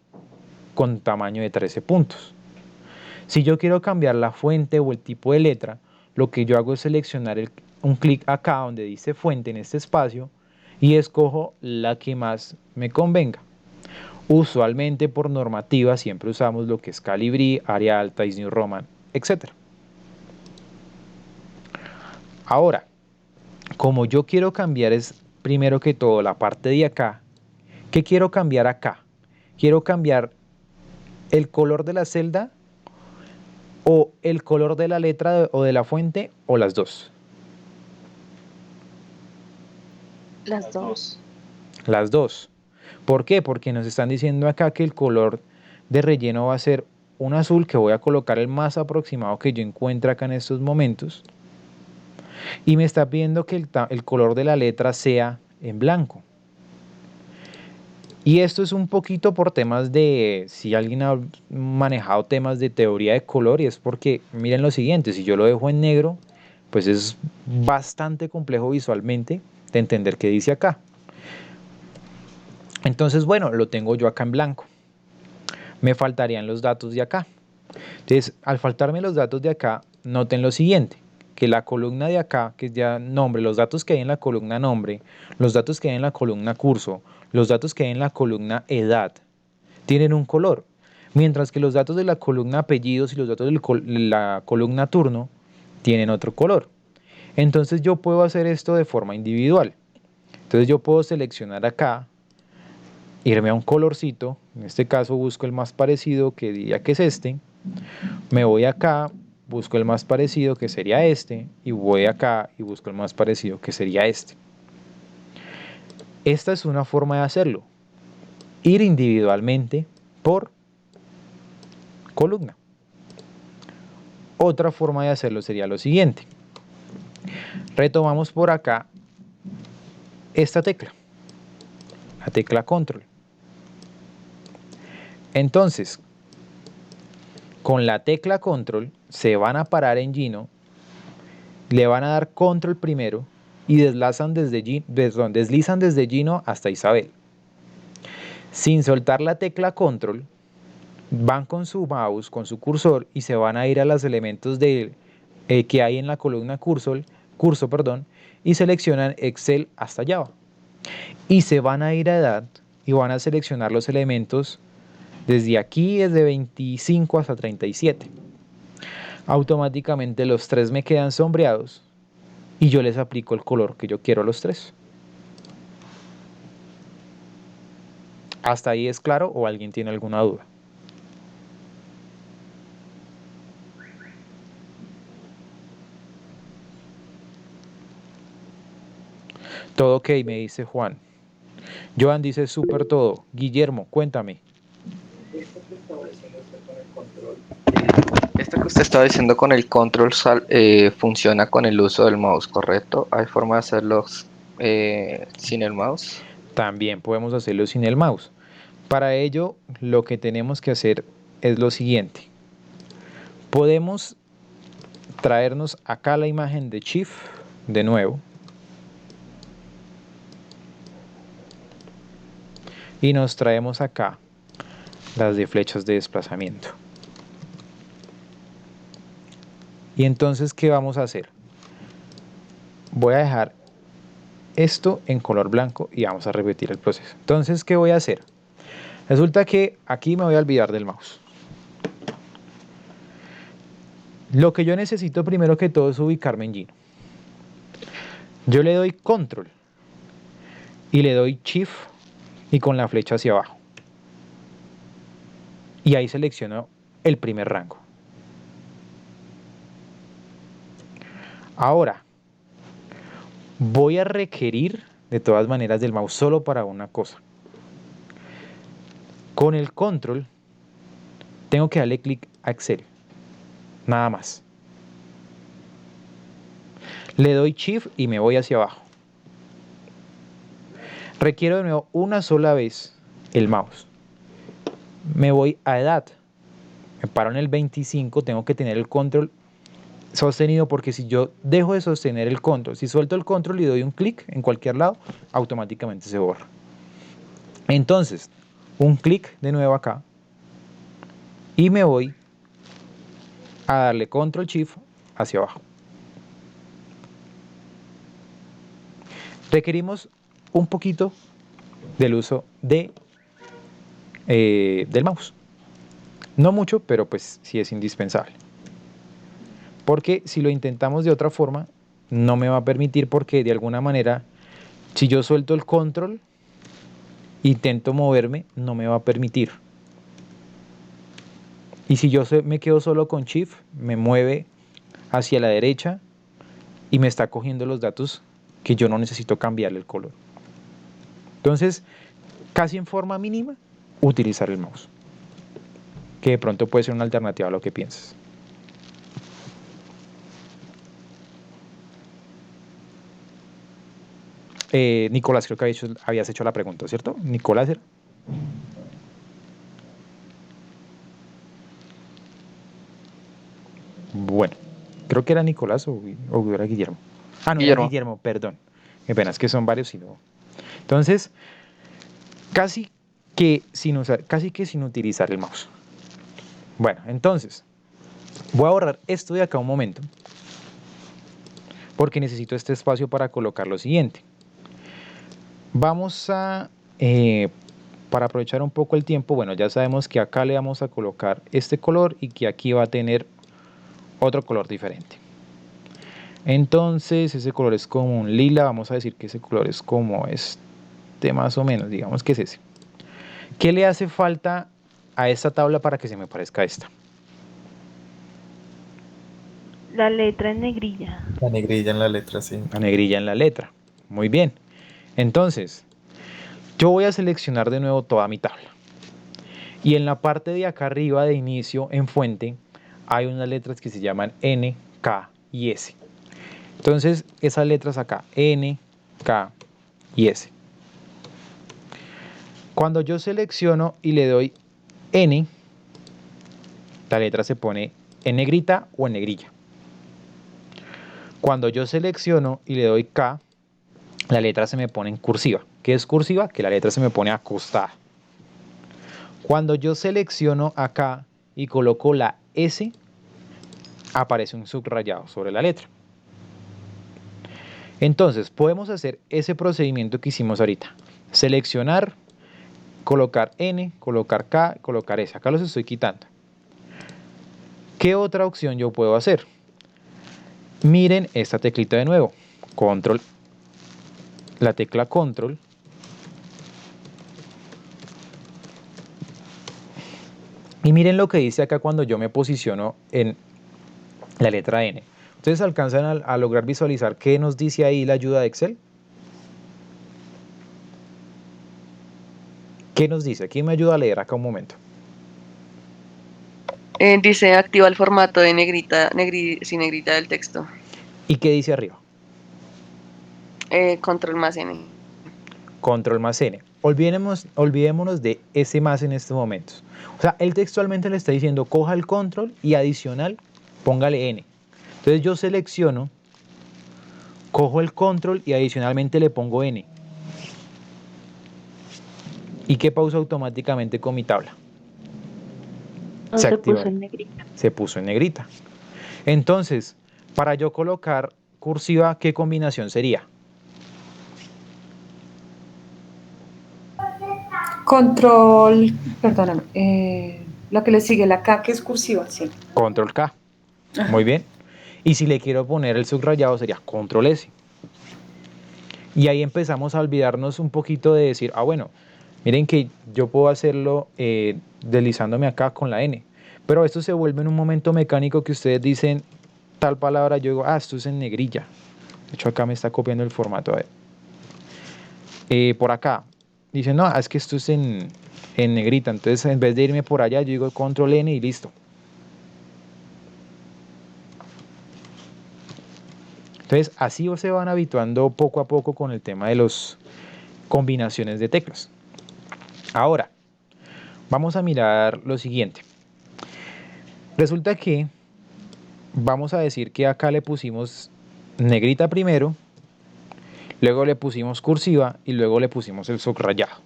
con tamaño de 13 puntos. Si yo quiero cambiar la fuente o el tipo de letra, lo que yo hago es seleccionar un clic acá donde dice fuente en este espacio y escojo la que más me convenga. Usualmente por normativa siempre usamos lo que es Calibri, Arial, Times New Roman, etc. Ahora, como yo quiero cambiar es primero que todo la parte de acá, ¿qué quiero cambiar acá? Quiero cambiar el color de la celda o el color de la letra o de la fuente o las dos? Las dos. Las dos. ¿Por qué? Porque nos están diciendo acá que el color de relleno va a ser un azul, que voy a colocar el más aproximado que yo encuentre acá en estos momentos. Y me está pidiendo que el color de la letra sea en blanco. Y esto es un poquito por temas de, si alguien ha manejado temas de teoría de color, y es porque, miren lo siguiente, si yo lo dejo en negro, pues es bastante complejo visualmente de entender qué dice acá. Entonces, bueno, lo tengo yo acá en blanco. Me faltarían los datos de acá. Entonces, al faltarme los datos de acá, noten lo siguiente, que la columna de acá, que es ya nombre, los datos que hay en la columna nombre, los datos que hay en la columna curso, los datos que hay en la columna edad, tienen un color, mientras que los datos de la columna apellidos y los datos de la columna turno tienen otro color. Entonces yo puedo hacer esto de forma individual. Entonces yo puedo seleccionar acá, irme a un colorcito, en este caso busco el más parecido, que diría que es este, me voy acá, busco el más parecido, que sería este, y voy acá y busco el más parecido, que sería este. Esta es una forma de hacerlo, ir individualmente por columna. Otra forma de hacerlo sería lo siguiente. Retomamos por acá esta tecla, la tecla control. Entonces, con la tecla control se van a parar en Gino, le van a dar control primero y deslizan desde Gino hasta Isabel. Sin soltar la tecla control, van con su mouse, con su cursor, y se van a ir a los elementos que hay en la columna curso, y seleccionan Excel hasta Java. Y se van a ir a edad y van a seleccionar los elementos desde aquí, desde 25 hasta 37. Automáticamente los tres me quedan sombreados y yo les aplico el color que yo quiero a los tres. ¿Hasta ahí es claro o alguien tiene alguna duda? Todo ok, me dice Juan. Joan dice súper todo. Guillermo, cuéntame. Esto que usted estaba diciendo con el control funciona con el uso del mouse, ¿correcto? ¿Hay forma de hacerlo sin el mouse? También podemos hacerlo sin el mouse. Para ello, lo que tenemos que hacer es lo siguiente. Podemos traernos acá la imagen de Shift de nuevo. Y nos traemos acá las de flechas de desplazamiento. Y entonces, ¿qué vamos a hacer? Voy a dejar esto en color blanco y vamos a repetir el proceso. Entonces, ¿qué voy a hacer? Resulta que aquí me voy a olvidar del mouse. Lo que yo necesito primero que todo es ubicarme en Gino. Yo le doy control y le doy shift y con la flecha hacia abajo. Y ahí selecciono el primer rango. Ahora, voy a requerir de todas maneras del mouse solo para una cosa. Con el control tengo que darle clic a Excel, nada más. Le doy shift y me voy hacia abajo. Requiero de nuevo una sola vez el mouse. Me voy a edad. Me paro en el 25, tengo que tener el control sostenido porque si yo dejo de sostener el control, si suelto el control y doy un clic en cualquier lado, automáticamente se borra. Entonces, un clic de nuevo acá y me voy a darle control shift hacia abajo. Requerimos un poquito del uso del mouse. No mucho, pero pues sí es indispensable. Porque si lo intentamos de otra forma, no me va a permitir porque de alguna manera, si yo suelto el control, intento moverme, no me va a permitir. Y si yo me quedo solo con Shift, me mueve hacia la derecha y me está cogiendo los datos que yo no necesito cambiarle el color. Entonces, casi en forma mínima, utilizar el mouse, que de pronto puede ser una alternativa a lo que piensas. Nicolás, creo que habías hecho la pregunta, ¿cierto? Nicolás era. Bueno, creo que era Nicolás o era Guillermo. Ah, no, Guillermo. era Guillermo, perdón. Qué pena, es que son varios y no. Entonces, casi que sin utilizar el mouse. Bueno, entonces, voy a borrar esto de acá un momento, porque necesito este espacio para colocar lo siguiente. Vamos a, para aprovechar un poco el tiempo, bueno, ya sabemos que acá le vamos a colocar este color y que aquí va a tener otro color diferente. Entonces, ese color es como un lila, vamos a decir que ese color es como este más o menos, digamos que es ese. ¿Qué le hace falta a esta tabla para que se me parezca a esta? La letra en negrilla. La negrilla en la letra, sí. La negrilla en la letra. Muy bien. Entonces, yo voy a seleccionar de nuevo toda mi tabla. Y en la parte de acá arriba de inicio, en fuente, hay unas letras que se llaman N, K y S. Entonces, esas letras acá, N, K y S. Cuando yo selecciono y le doy N, la letra se pone en negrita o en negrilla. Cuando yo selecciono y le doy K, la letra se me pone en cursiva. ¿Qué es cursiva? Que la letra se me pone acostada. Cuando yo selecciono acá y coloco la S, aparece un subrayado sobre la letra. Entonces, podemos hacer ese procedimiento que hicimos ahorita. Seleccionar, colocar N, colocar K, colocar S. Acá los estoy quitando. ¿Qué otra opción yo puedo hacer? Miren esta teclita de nuevo. Control. La tecla Control. Y miren lo que dice acá cuando yo me posiciono en la letra N. ¿Ustedes alcanzan a lograr visualizar qué nos dice ahí la ayuda de Excel? ¿Qué nos dice? ¿Quién me ayuda a leer acá un momento? Dice activa el formato de negrita del texto. ¿Y qué dice arriba? Control más N. Control más N. Olvidémonos de ese más en estos momentos. O sea, él textualmente le está diciendo coja el control y adicional póngale N. Entonces yo selecciono, cojo el control y adicionalmente le pongo N. ¿Y qué pausa automáticamente con mi tabla? Se puso en negrita. Se puso en negrita. Entonces, para yo colocar cursiva, ¿qué combinación sería? Control, perdóname, la que le sigue, la K, que es cursiva, sí. Control K. Muy bien. Y si le quiero poner el subrayado sería Control S. Y ahí empezamos a olvidarnos un poquito de decir, bueno, miren que yo puedo hacerlo deslizándome acá con la N. Pero esto se vuelve en un momento mecánico que ustedes dicen tal palabra, yo digo, esto es en negrilla. De hecho, acá me está copiando el formato. A ver. Por acá. Dicen, no, es que esto es en negrita. Entonces, en vez de irme por allá, yo digo Control N y listo. Entonces, así se van habituando poco a poco con el tema de las combinaciones de teclas. Ahora, vamos a mirar lo siguiente. Resulta que vamos a decir que acá le pusimos negrita primero, luego le pusimos cursiva y luego le pusimos el subrayado.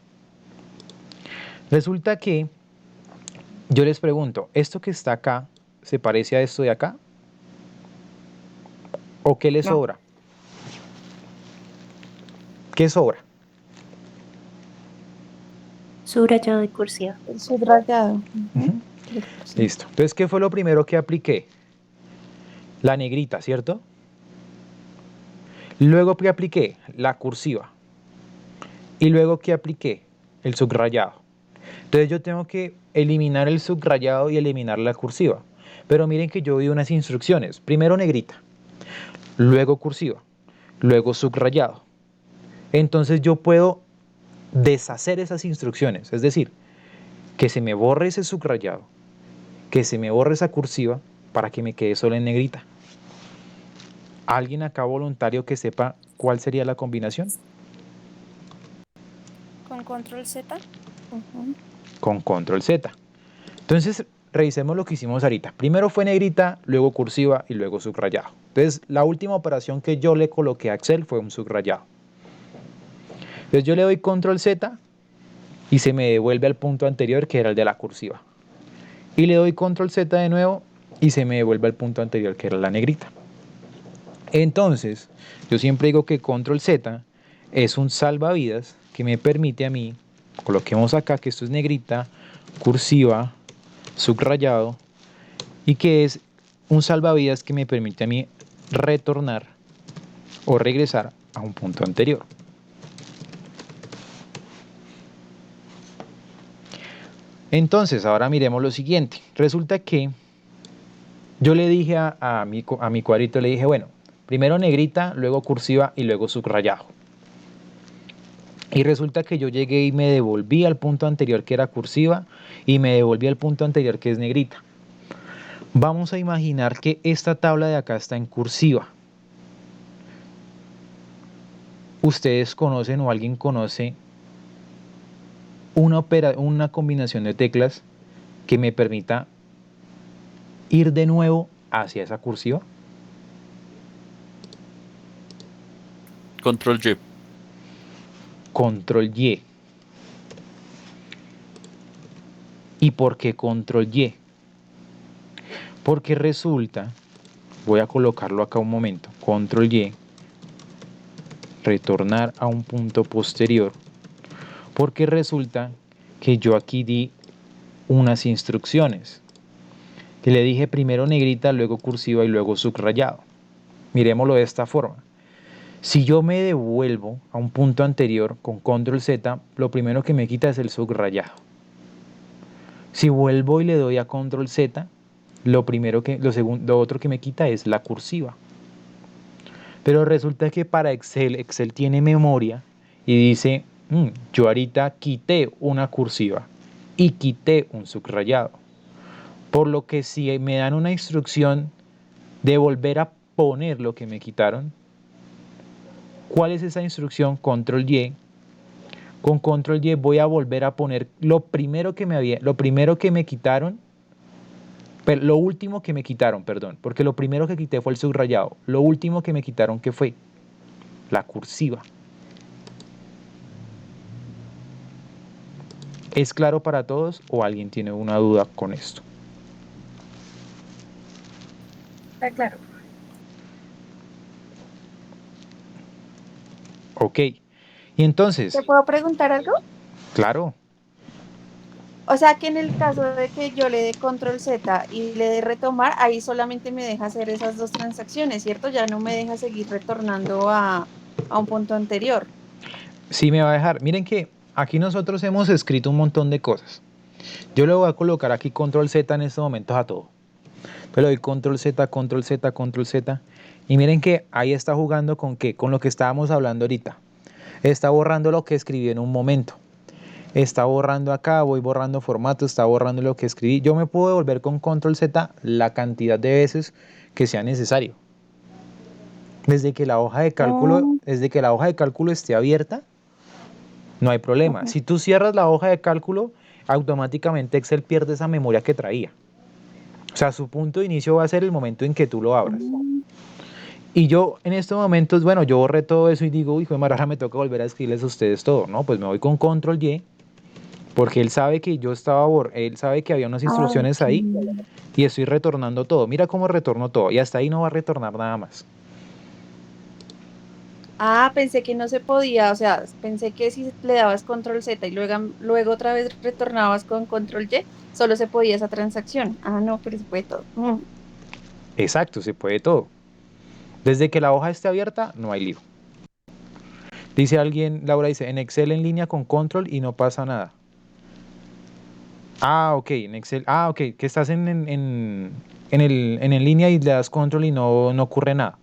Resulta que yo les pregunto, ¿esto que está acá se parece a esto de acá? ¿O qué le sobra? ¿Qué sobra? Subrayado y cursiva. El subrayado. Listo. Entonces, ¿qué fue lo primero que apliqué? La negrita, ¿cierto? Luego que apliqué la cursiva. Y luego que apliqué el subrayado. Entonces yo tengo que eliminar el subrayado y eliminar la cursiva. Pero miren que yo di unas instrucciones. Primero negrita, luego cursiva, luego subrayado. Entonces yo puedo deshacer esas instrucciones. Es decir, que se me borre ese subrayado, que se me borre esa cursiva para que me quede solo en negrita. ¿Alguien acá voluntario que sepa cuál sería la combinación? Con control Z. Con control Z. Entonces, revisemos lo que hicimos ahorita. Primero fue negrita, luego cursiva y luego subrayado. Entonces, la última operación que yo le coloqué a Excel fue un subrayado. Entonces, yo le doy control Z y se me devuelve al punto anterior, que era el de la cursiva. Y le doy control Z de nuevo y se me devuelve al punto anterior, que era la negrita. Entonces, yo siempre digo que control Z es un salvavidas que me permite a mí, coloquemos acá que esto es negrita, cursiva, subrayado, y que es un salvavidas que me permite a mí retornar o regresar a un punto anterior. Entonces, ahora miremos lo siguiente. Resulta que yo le dije a mi cuadrito, le dije, bueno, primero negrita, luego cursiva y luego subrayado. Y resulta que yo llegué y me devolví al punto anterior que era cursiva y me devolví al punto anterior que es negrita. Vamos a imaginar que esta tabla de acá está en cursiva. ¿Ustedes conocen o alguien conoce una combinación de teclas que me permita ir de nuevo hacia esa cursiva? Control Y. Control Y. ¿Y por qué control Y? Porque resulta, voy a colocarlo acá un momento, control Y, retornar a un punto posterior, porque resulta que yo aquí di unas instrucciones, que le dije primero negrita, luego cursiva y luego subrayado. Miremoslo de esta forma. Si yo me devuelvo a un punto anterior con control Z, lo primero que me quita es el subrayado. Si vuelvo y le doy a control Z, lo otro que me quita es la cursiva. Pero resulta que para Excel tiene memoria y dice, yo ahorita quité una cursiva y quité un subrayado. Por lo que si me dan una instrucción de volver a poner lo que me quitaron, ¿cuál es esa instrucción? Control Y. Con control Y voy a volver a poner lo último que me quitaron, perdón, porque lo primero que quité fue el subrayado. Lo último que me quitaron, ¿qué fue? La cursiva. ¿Es claro para todos o alguien tiene una duda con esto? Está claro. Ok. Y entonces, ¿Te puedo preguntar algo? claro, O sea que en el caso de que yo le dé control Z y le dé retomar, ahí solamente me deja hacer esas dos transacciones, ¿cierto? Ya no me deja seguir retornando a un punto anterior. sí me va a dejar. Miren que aquí nosotros hemos escrito un montón de cosas. Yo le voy a colocar aquí control Z en estos momentos a todo. Entonces le doy control Z, control Z, control Z. Y miren que ahí está jugando con ¿qué? Con lo que estábamos hablando ahorita. Está borrando lo que escribí en un momento. Está borrando acá, voy borrando formato, está borrando lo que escribí. Yo me puedo devolver con control Z la cantidad de veces que sea necesario. Desde que la hoja de cálculo esté abierta, no hay problema. Si tú cierras la hoja de cálculo, automáticamente Excel pierde esa memoria que traía. O sea, su punto de inicio va a ser el momento en que tú lo abras. Y yo en estos momentos, bueno, yo borré todo eso y digo, hijo de madre, me toca volver a escribirles a ustedes todo, ¿no? Pues me voy con control Y, porque él sabe que él sabe que había unas instrucciones ahí y estoy retornando todo. Mira cómo retorno todo y hasta ahí no va a retornar nada más. Ah, pensé que no se podía, o sea, pensé que si le dabas control Z y luego otra vez retornabas con control Y, solo se podía esa transacción. Ah, no, pero se puede todo. Exacto, se puede todo. Desde que la hoja esté abierta, no hay lío. Dice alguien, Laura dice, en Excel en línea con control y no pasa nada. Ah, ok, en Excel. Ah, ok, que estás en línea y le das control y no ocurre nada.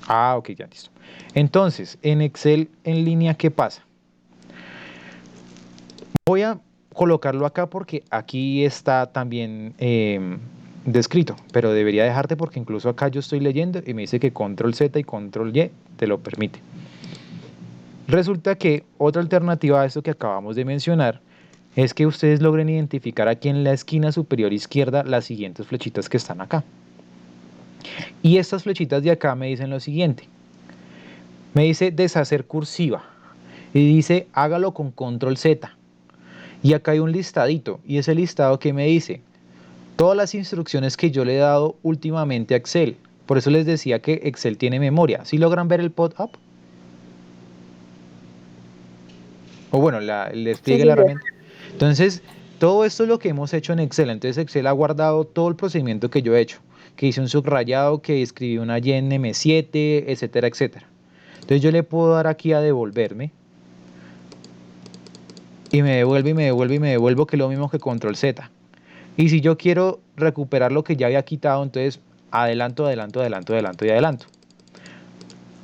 Ah, ok, ya listo. Entonces, en Excel en línea, ¿qué pasa? Voy a colocarlo acá porque aquí está también descrito, pero debería dejarte porque incluso acá yo estoy leyendo y me dice que control Z y control Y te lo permite. Resulta que otra alternativa a esto que acabamos de mencionar es que ustedes logren identificar aquí en la esquina superior izquierda las siguientes flechitas que están acá. Y estas flechitas de acá me dicen lo siguiente. Me dice deshacer cursiva y dice hágalo con control Z. Y acá hay un listadito y ese listado que me dice todas las instrucciones que yo le he dado últimamente a Excel. Por eso les decía que Excel tiene memoria. ¿Sí logran ver el pop-up? O bueno, el despliegue de la herramienta. Entonces, todo esto es lo que hemos hecho en Excel. Entonces, Excel ha guardado todo el procedimiento que yo he hecho. Que hice un subrayado, que escribí una Y en M7, etcétera, etcétera. Entonces, yo le puedo dar aquí a devolverme. Y me devuelve, y me devuelve, y me devuelvo, que es lo mismo que control Z. Y si yo quiero recuperar lo que ya había quitado, entonces adelanto, adelanto, adelanto, adelanto y adelanto.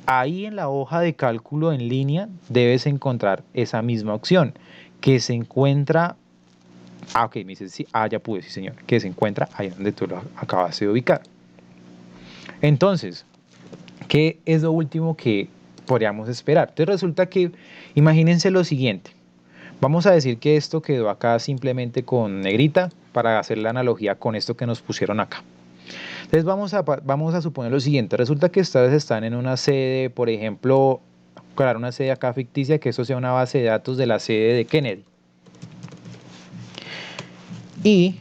Ahí en la hoja de cálculo en línea debes encontrar esa misma opción que se encuentra. Ah, ok, me dice sí. Ah, ya pude, sí, señor. Que se encuentra ahí donde tú lo acabas de ubicar. Entonces, ¿qué es lo último que podríamos esperar? Entonces resulta que, imagínense lo siguiente. Vamos a decir que esto quedó acá simplemente con negrita para hacer la analogía con esto que nos pusieron acá. Entonces vamos a suponer lo siguiente. Resulta que ustedes están en una sede, por ejemplo, crear una sede acá ficticia, que eso sea una base de datos de la sede de Kennedy. Y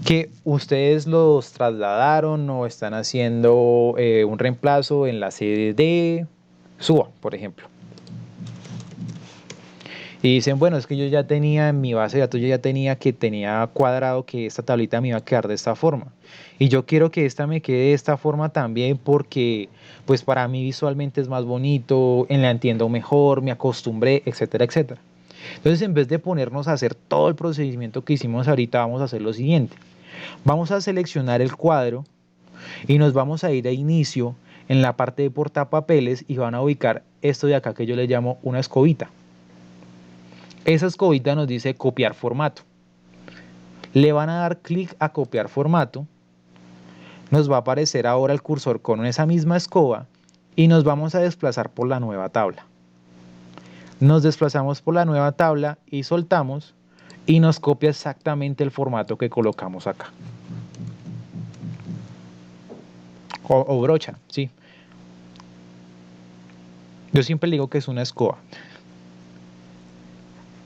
que ustedes los trasladaron o están haciendo un reemplazo en la sede de SUA, por ejemplo. Y dicen, bueno, es que yo ya tenía en mi base de datos, yo ya tenía cuadrado que esta tablita me iba a quedar de esta forma. Y yo quiero que esta me quede de esta forma también porque pues para mí visualmente es más bonito, la entiendo mejor, me acostumbré, etcétera, etcétera. Entonces, en vez de ponernos a hacer todo el procedimiento que hicimos ahorita, vamos a hacer lo siguiente. Vamos a seleccionar el cuadro y nos vamos a ir a inicio en la parte de portapapeles y van a ubicar esto de acá que yo le llamo una escobita. Esa escobita nos dice copiar formato. Le van a dar clic a copiar formato. Nos va a aparecer ahora el cursor con esa misma escoba y nos vamos a desplazar por la nueva tabla. Nos desplazamos por la nueva tabla y soltamos y nos copia exactamente el formato que colocamos acá. O brocha, sí. Yo siempre le digo que es una escoba.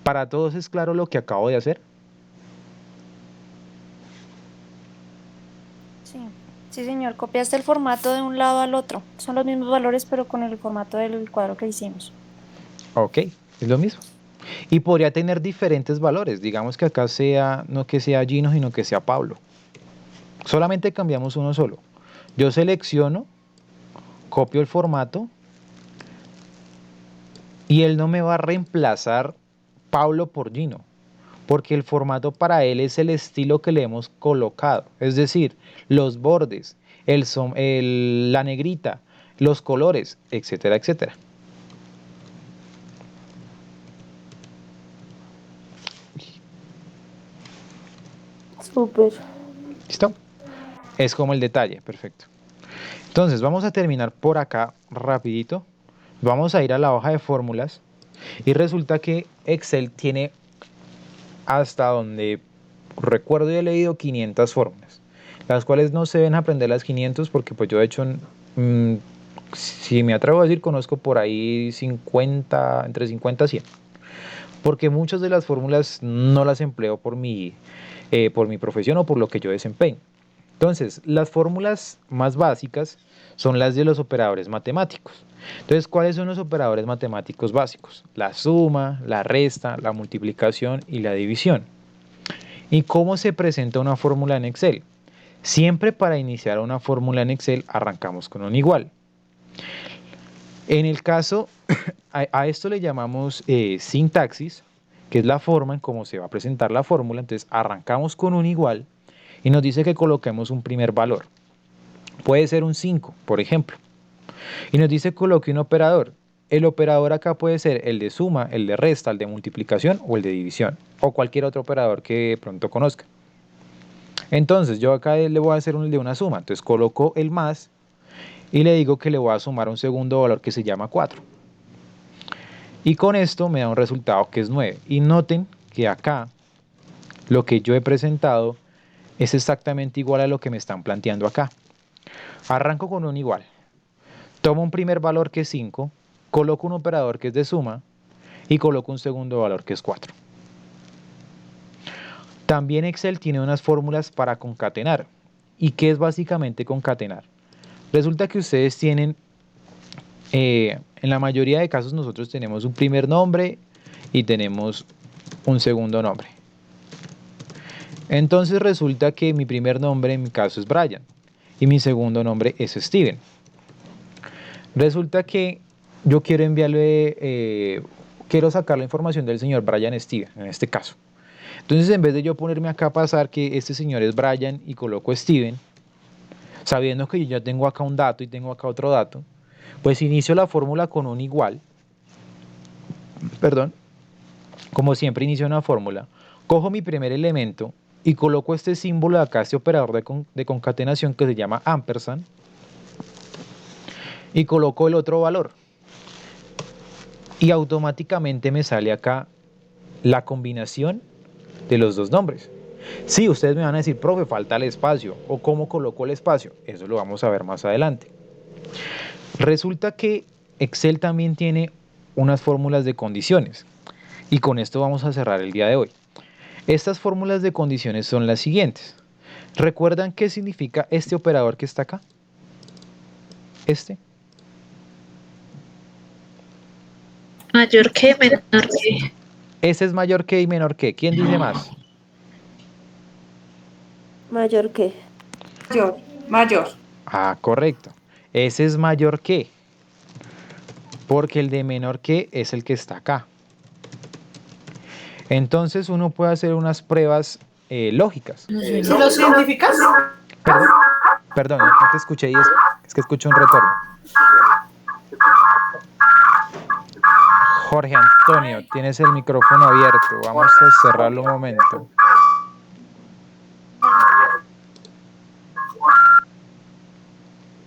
¿Para todos es claro lo que acabo de hacer? Sí, señor. Copiaste el formato de un lado al otro. Son los mismos valores, pero con el formato del cuadro que hicimos. Ok, es lo mismo. Y podría tener diferentes valores. Digamos que acá sea, no que sea Gino, sino que sea Pablo. Solamente cambiamos uno solo. Yo selecciono, copio el formato y él no me va a reemplazar Pablo por Gino, porque el formato para él es el estilo que le hemos colocado, es decir, los bordes, la negrita, los colores, etcétera, etcétera. Súper. ¿Listo? Es como el detalle, perfecto. Entonces vamos a terminar por acá rapidito. Vamos a ir a la hoja de fórmulas y resulta que Excel tiene, hasta donde recuerdo y he leído, 500 fórmulas, las cuales no se deben aprender las 500 porque pues yo he hecho, si me atrevo a decir, conozco por ahí 50, entre 50 y 100, porque muchas de las fórmulas no las empleo por mi profesión o por lo que yo desempeño. Entonces, las fórmulas más básicas son las de los operadores matemáticos. Entonces, ¿cuáles son los operadores matemáticos básicos? La suma, la resta, la multiplicación y la división. ¿Y cómo se presenta una fórmula en Excel? Siempre para iniciar una fórmula en Excel arrancamos con un igual. En el caso, a esto le llamamos sintaxis que es la forma en cómo se va a presentar la fórmula. Entonces arrancamos con un igual y nos dice que coloquemos un primer valor. Puede ser un 5, por ejemplo. Y nos dice coloque un operador. El operador acá puede ser el de suma, el de resta, el de multiplicación o el de división, o cualquier otro operador que de pronto conozca. Entonces yo acá le voy a hacer el de una suma. Entonces coloco el más y le digo que le voy a sumar un segundo valor que se llama 4. Y con esto me da un resultado que es 9. Y noten que acá lo que yo he presentado es exactamente igual a lo que me están planteando acá. Arranco con un igual. Tomo un primer valor que es 5, coloco un operador que es de suma y coloco un segundo valor que es 4. También Excel tiene unas fórmulas para concatenar. ¿Y qué es básicamente concatenar? Resulta que ustedes tienen, en la mayoría de casos nosotros tenemos un primer nombre y tenemos un segundo nombre. Entonces resulta que mi primer nombre en mi caso es Brian y mi segundo nombre es Steven. Resulta que yo quiero enviarle, quiero sacar la información del señor Brian Steven, en este caso. Entonces, en vez de yo ponerme acá a pasar que este señor es Brian y coloco Steven, sabiendo que yo ya tengo acá un dato y tengo acá otro dato, pues inicio la fórmula con un igual. Perdón. Como siempre inicio una fórmula. Cojo mi primer elemento y coloco este símbolo de acá, este operador de concatenación que se llama ampersand. Y coloco el otro valor. Y automáticamente me sale acá la combinación de los dos nombres. Sí, ustedes me van a decir, profe, falta el espacio. ¿O cómo coloco el espacio? Eso lo vamos a ver más adelante. Resulta que Excel también tiene unas fórmulas de condiciones. Y con esto vamos a cerrar el día de hoy. Estas fórmulas de condiciones son las siguientes. ¿Recuerdan qué significa este operador que está acá? Este. Mayor que, menor que. Ese es mayor que y menor que. ¿Quién dice más? Mayor que. Mayor, mayor. Ah, correcto. Ese es mayor que. Porque el de menor que es el que está acá. Entonces uno puede hacer unas pruebas lógicas. ¿Lo científicas? Perdón, no te escuché y es que escucho un retorno. Jorge Antonio, tienes el micrófono abierto. Vamos a cerrarlo un momento.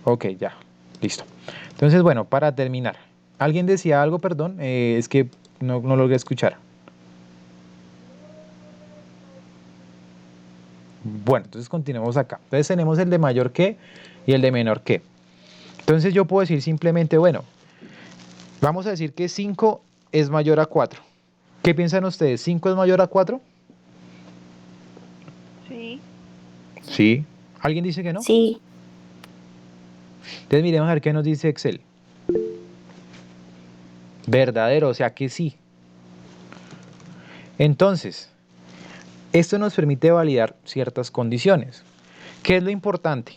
Ok, ya, listo. Entonces, bueno, para terminar. ¿Alguien decía algo, perdón? Es que no logré escuchar. Bueno, entonces continuemos acá. Entonces tenemos el de mayor que y el de menor que. Entonces yo puedo decir simplemente, bueno, vamos a decir que 5 es mayor a 4. ¿Qué piensan ustedes? ¿5 es mayor a 4? Sí. Sí. ¿Alguien dice que no? Sí. Entonces miremos a ver qué nos dice Excel. Verdadero, o sea que sí. Entonces, esto nos permite validar ciertas condiciones. ¿Qué es lo importante?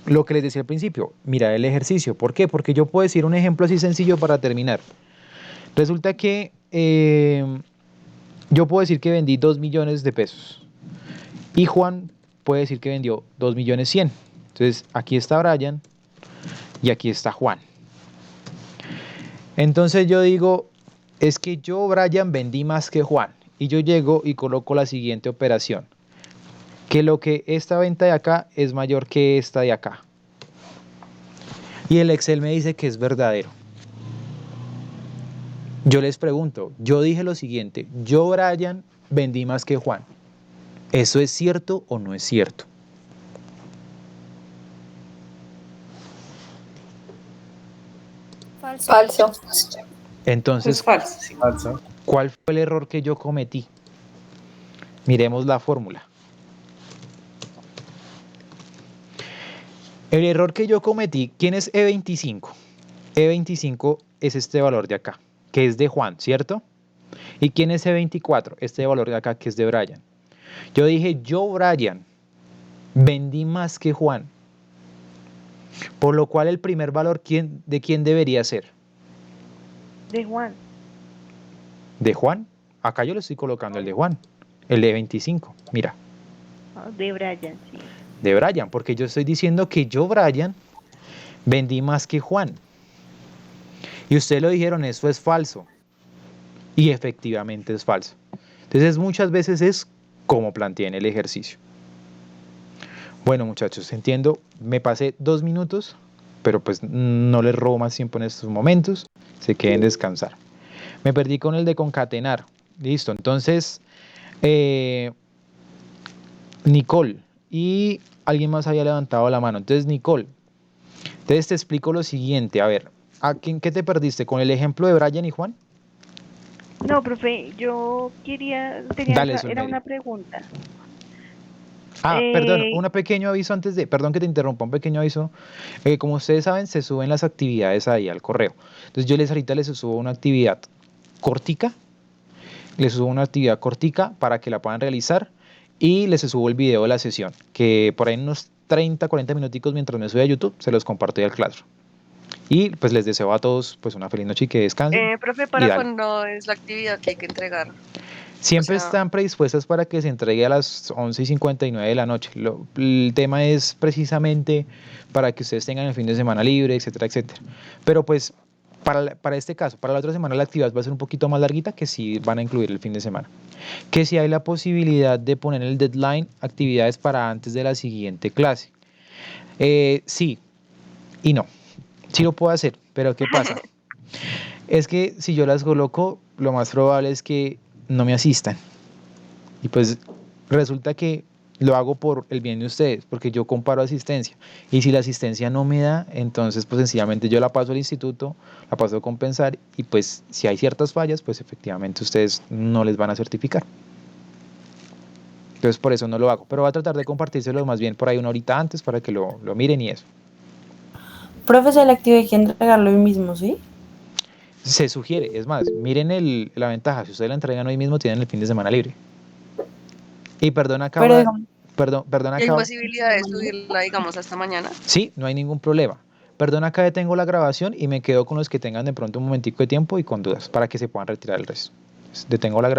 Lo que les decía al principio, mirar el ejercicio. ¿Por qué? Porque yo puedo decir un ejemplo así sencillo para terminar. Resulta que yo puedo decir que vendí 2 millones de pesos. Y Juan puede decir que vendió 2 millones 100. Entonces, aquí está Brian y aquí está Juan. Entonces yo digo, es que yo, Brian, vendí más que Juan. Y yo llego y coloco la siguiente operación. Que lo que esta venta de acá es mayor que esta de acá. Y el Excel me dice que es verdadero. Yo les pregunto, yo dije lo siguiente, yo, Brian, vendí más que Juan. ¿Eso es cierto o no es cierto? Falso. Entonces, Falso. ¿cuál fue el error que yo cometí? Miremos la fórmula. El error que yo cometí, ¿quién es E25? E25 es este valor de acá, que es de Juan, ¿cierto? ¿Y quién es E24? Este valor de acá, que es de Brian. Yo dije, yo, Brian, vendí más que Juan. Por lo cual el primer valor, ¿de quién debería ser? De Juan. ¿De Juan? acá yo le estoy colocando el de Juan, el de 25, mira, De Brian, sí. de Brian, porque yo estoy diciendo que yo, Brian, vendí más que Juan. Y ustedes lo dijeron, eso es falso. Y efectivamente es falso. Entonces muchas veces es como planteé el ejercicio. Bueno, muchachos, entiendo, me pasé 2 minutos, pero pues no les robo más tiempo en estos momentos, se queden descansar. Me perdí con el de concatenar. Listo, entonces, Nicole, y alguien más había levantado la mano. Entonces, Nicole, entonces te explico lo siguiente. A ver, ¿qué te perdiste? ¿Con el ejemplo de Brian y Juan? No, profe, yo quería, Dale, era Sulmeri. una pregunta. Perdón, un pequeño aviso antes de, perdón que te interrumpa, un pequeño aviso. Como ustedes saben, se suben las actividades ahí al correo. Entonces yo ahorita les subo una actividad cortica, para que la puedan realizar y les subo el video de la sesión, que por ahí en unos 30, 40 minuticos mientras me sube a YouTube, se los comparto al Classroom. Y pues les deseo a todos pues una feliz noche y que descansen. Profe, Y ¿para dale. cuándo es la actividad que hay que entregar? Siempre O sea, están predispuestas para que se entregue a las 11:59 de la noche. El tema es precisamente para que ustedes tengan el fin de semana libre, etcétera, etcétera. Pero pues para este caso, para la otra semana la actividad va a ser un poquito más larguita, que sí van a incluir el fin de semana. Que si hay la posibilidad de poner el deadline actividades para antes de la siguiente clase. Sí y no. Sí lo puedo hacer, pero ¿qué pasa? Es que si yo las coloco, lo más probable es que no me asistan. Y pues resulta que lo hago por el bien de ustedes, porque yo comparo asistencia. Y si la asistencia no me da, entonces pues sencillamente yo la paso al instituto, la paso a compensar y pues si hay ciertas fallas, pues efectivamente ustedes no les van a certificar. Entonces por eso no lo hago, pero voy a tratar de compartírselo más bien por ahí una horita antes para que lo miren y eso. Profesor, la actividad hay que entregarlo hoy mismo, ¿sí? Se sugiere, es más, miren la ventaja, si ustedes la entregan hoy mismo tienen el fin de semana libre. Y perdón, ¿y hay posibilidad de subirla, digamos, hasta mañana? Sí, no hay ningún problema. Perdón, acá detengo la grabación y me quedo con los que tengan de pronto un momentico de tiempo y con dudas para que se puedan retirar el resto. Detengo la grabación.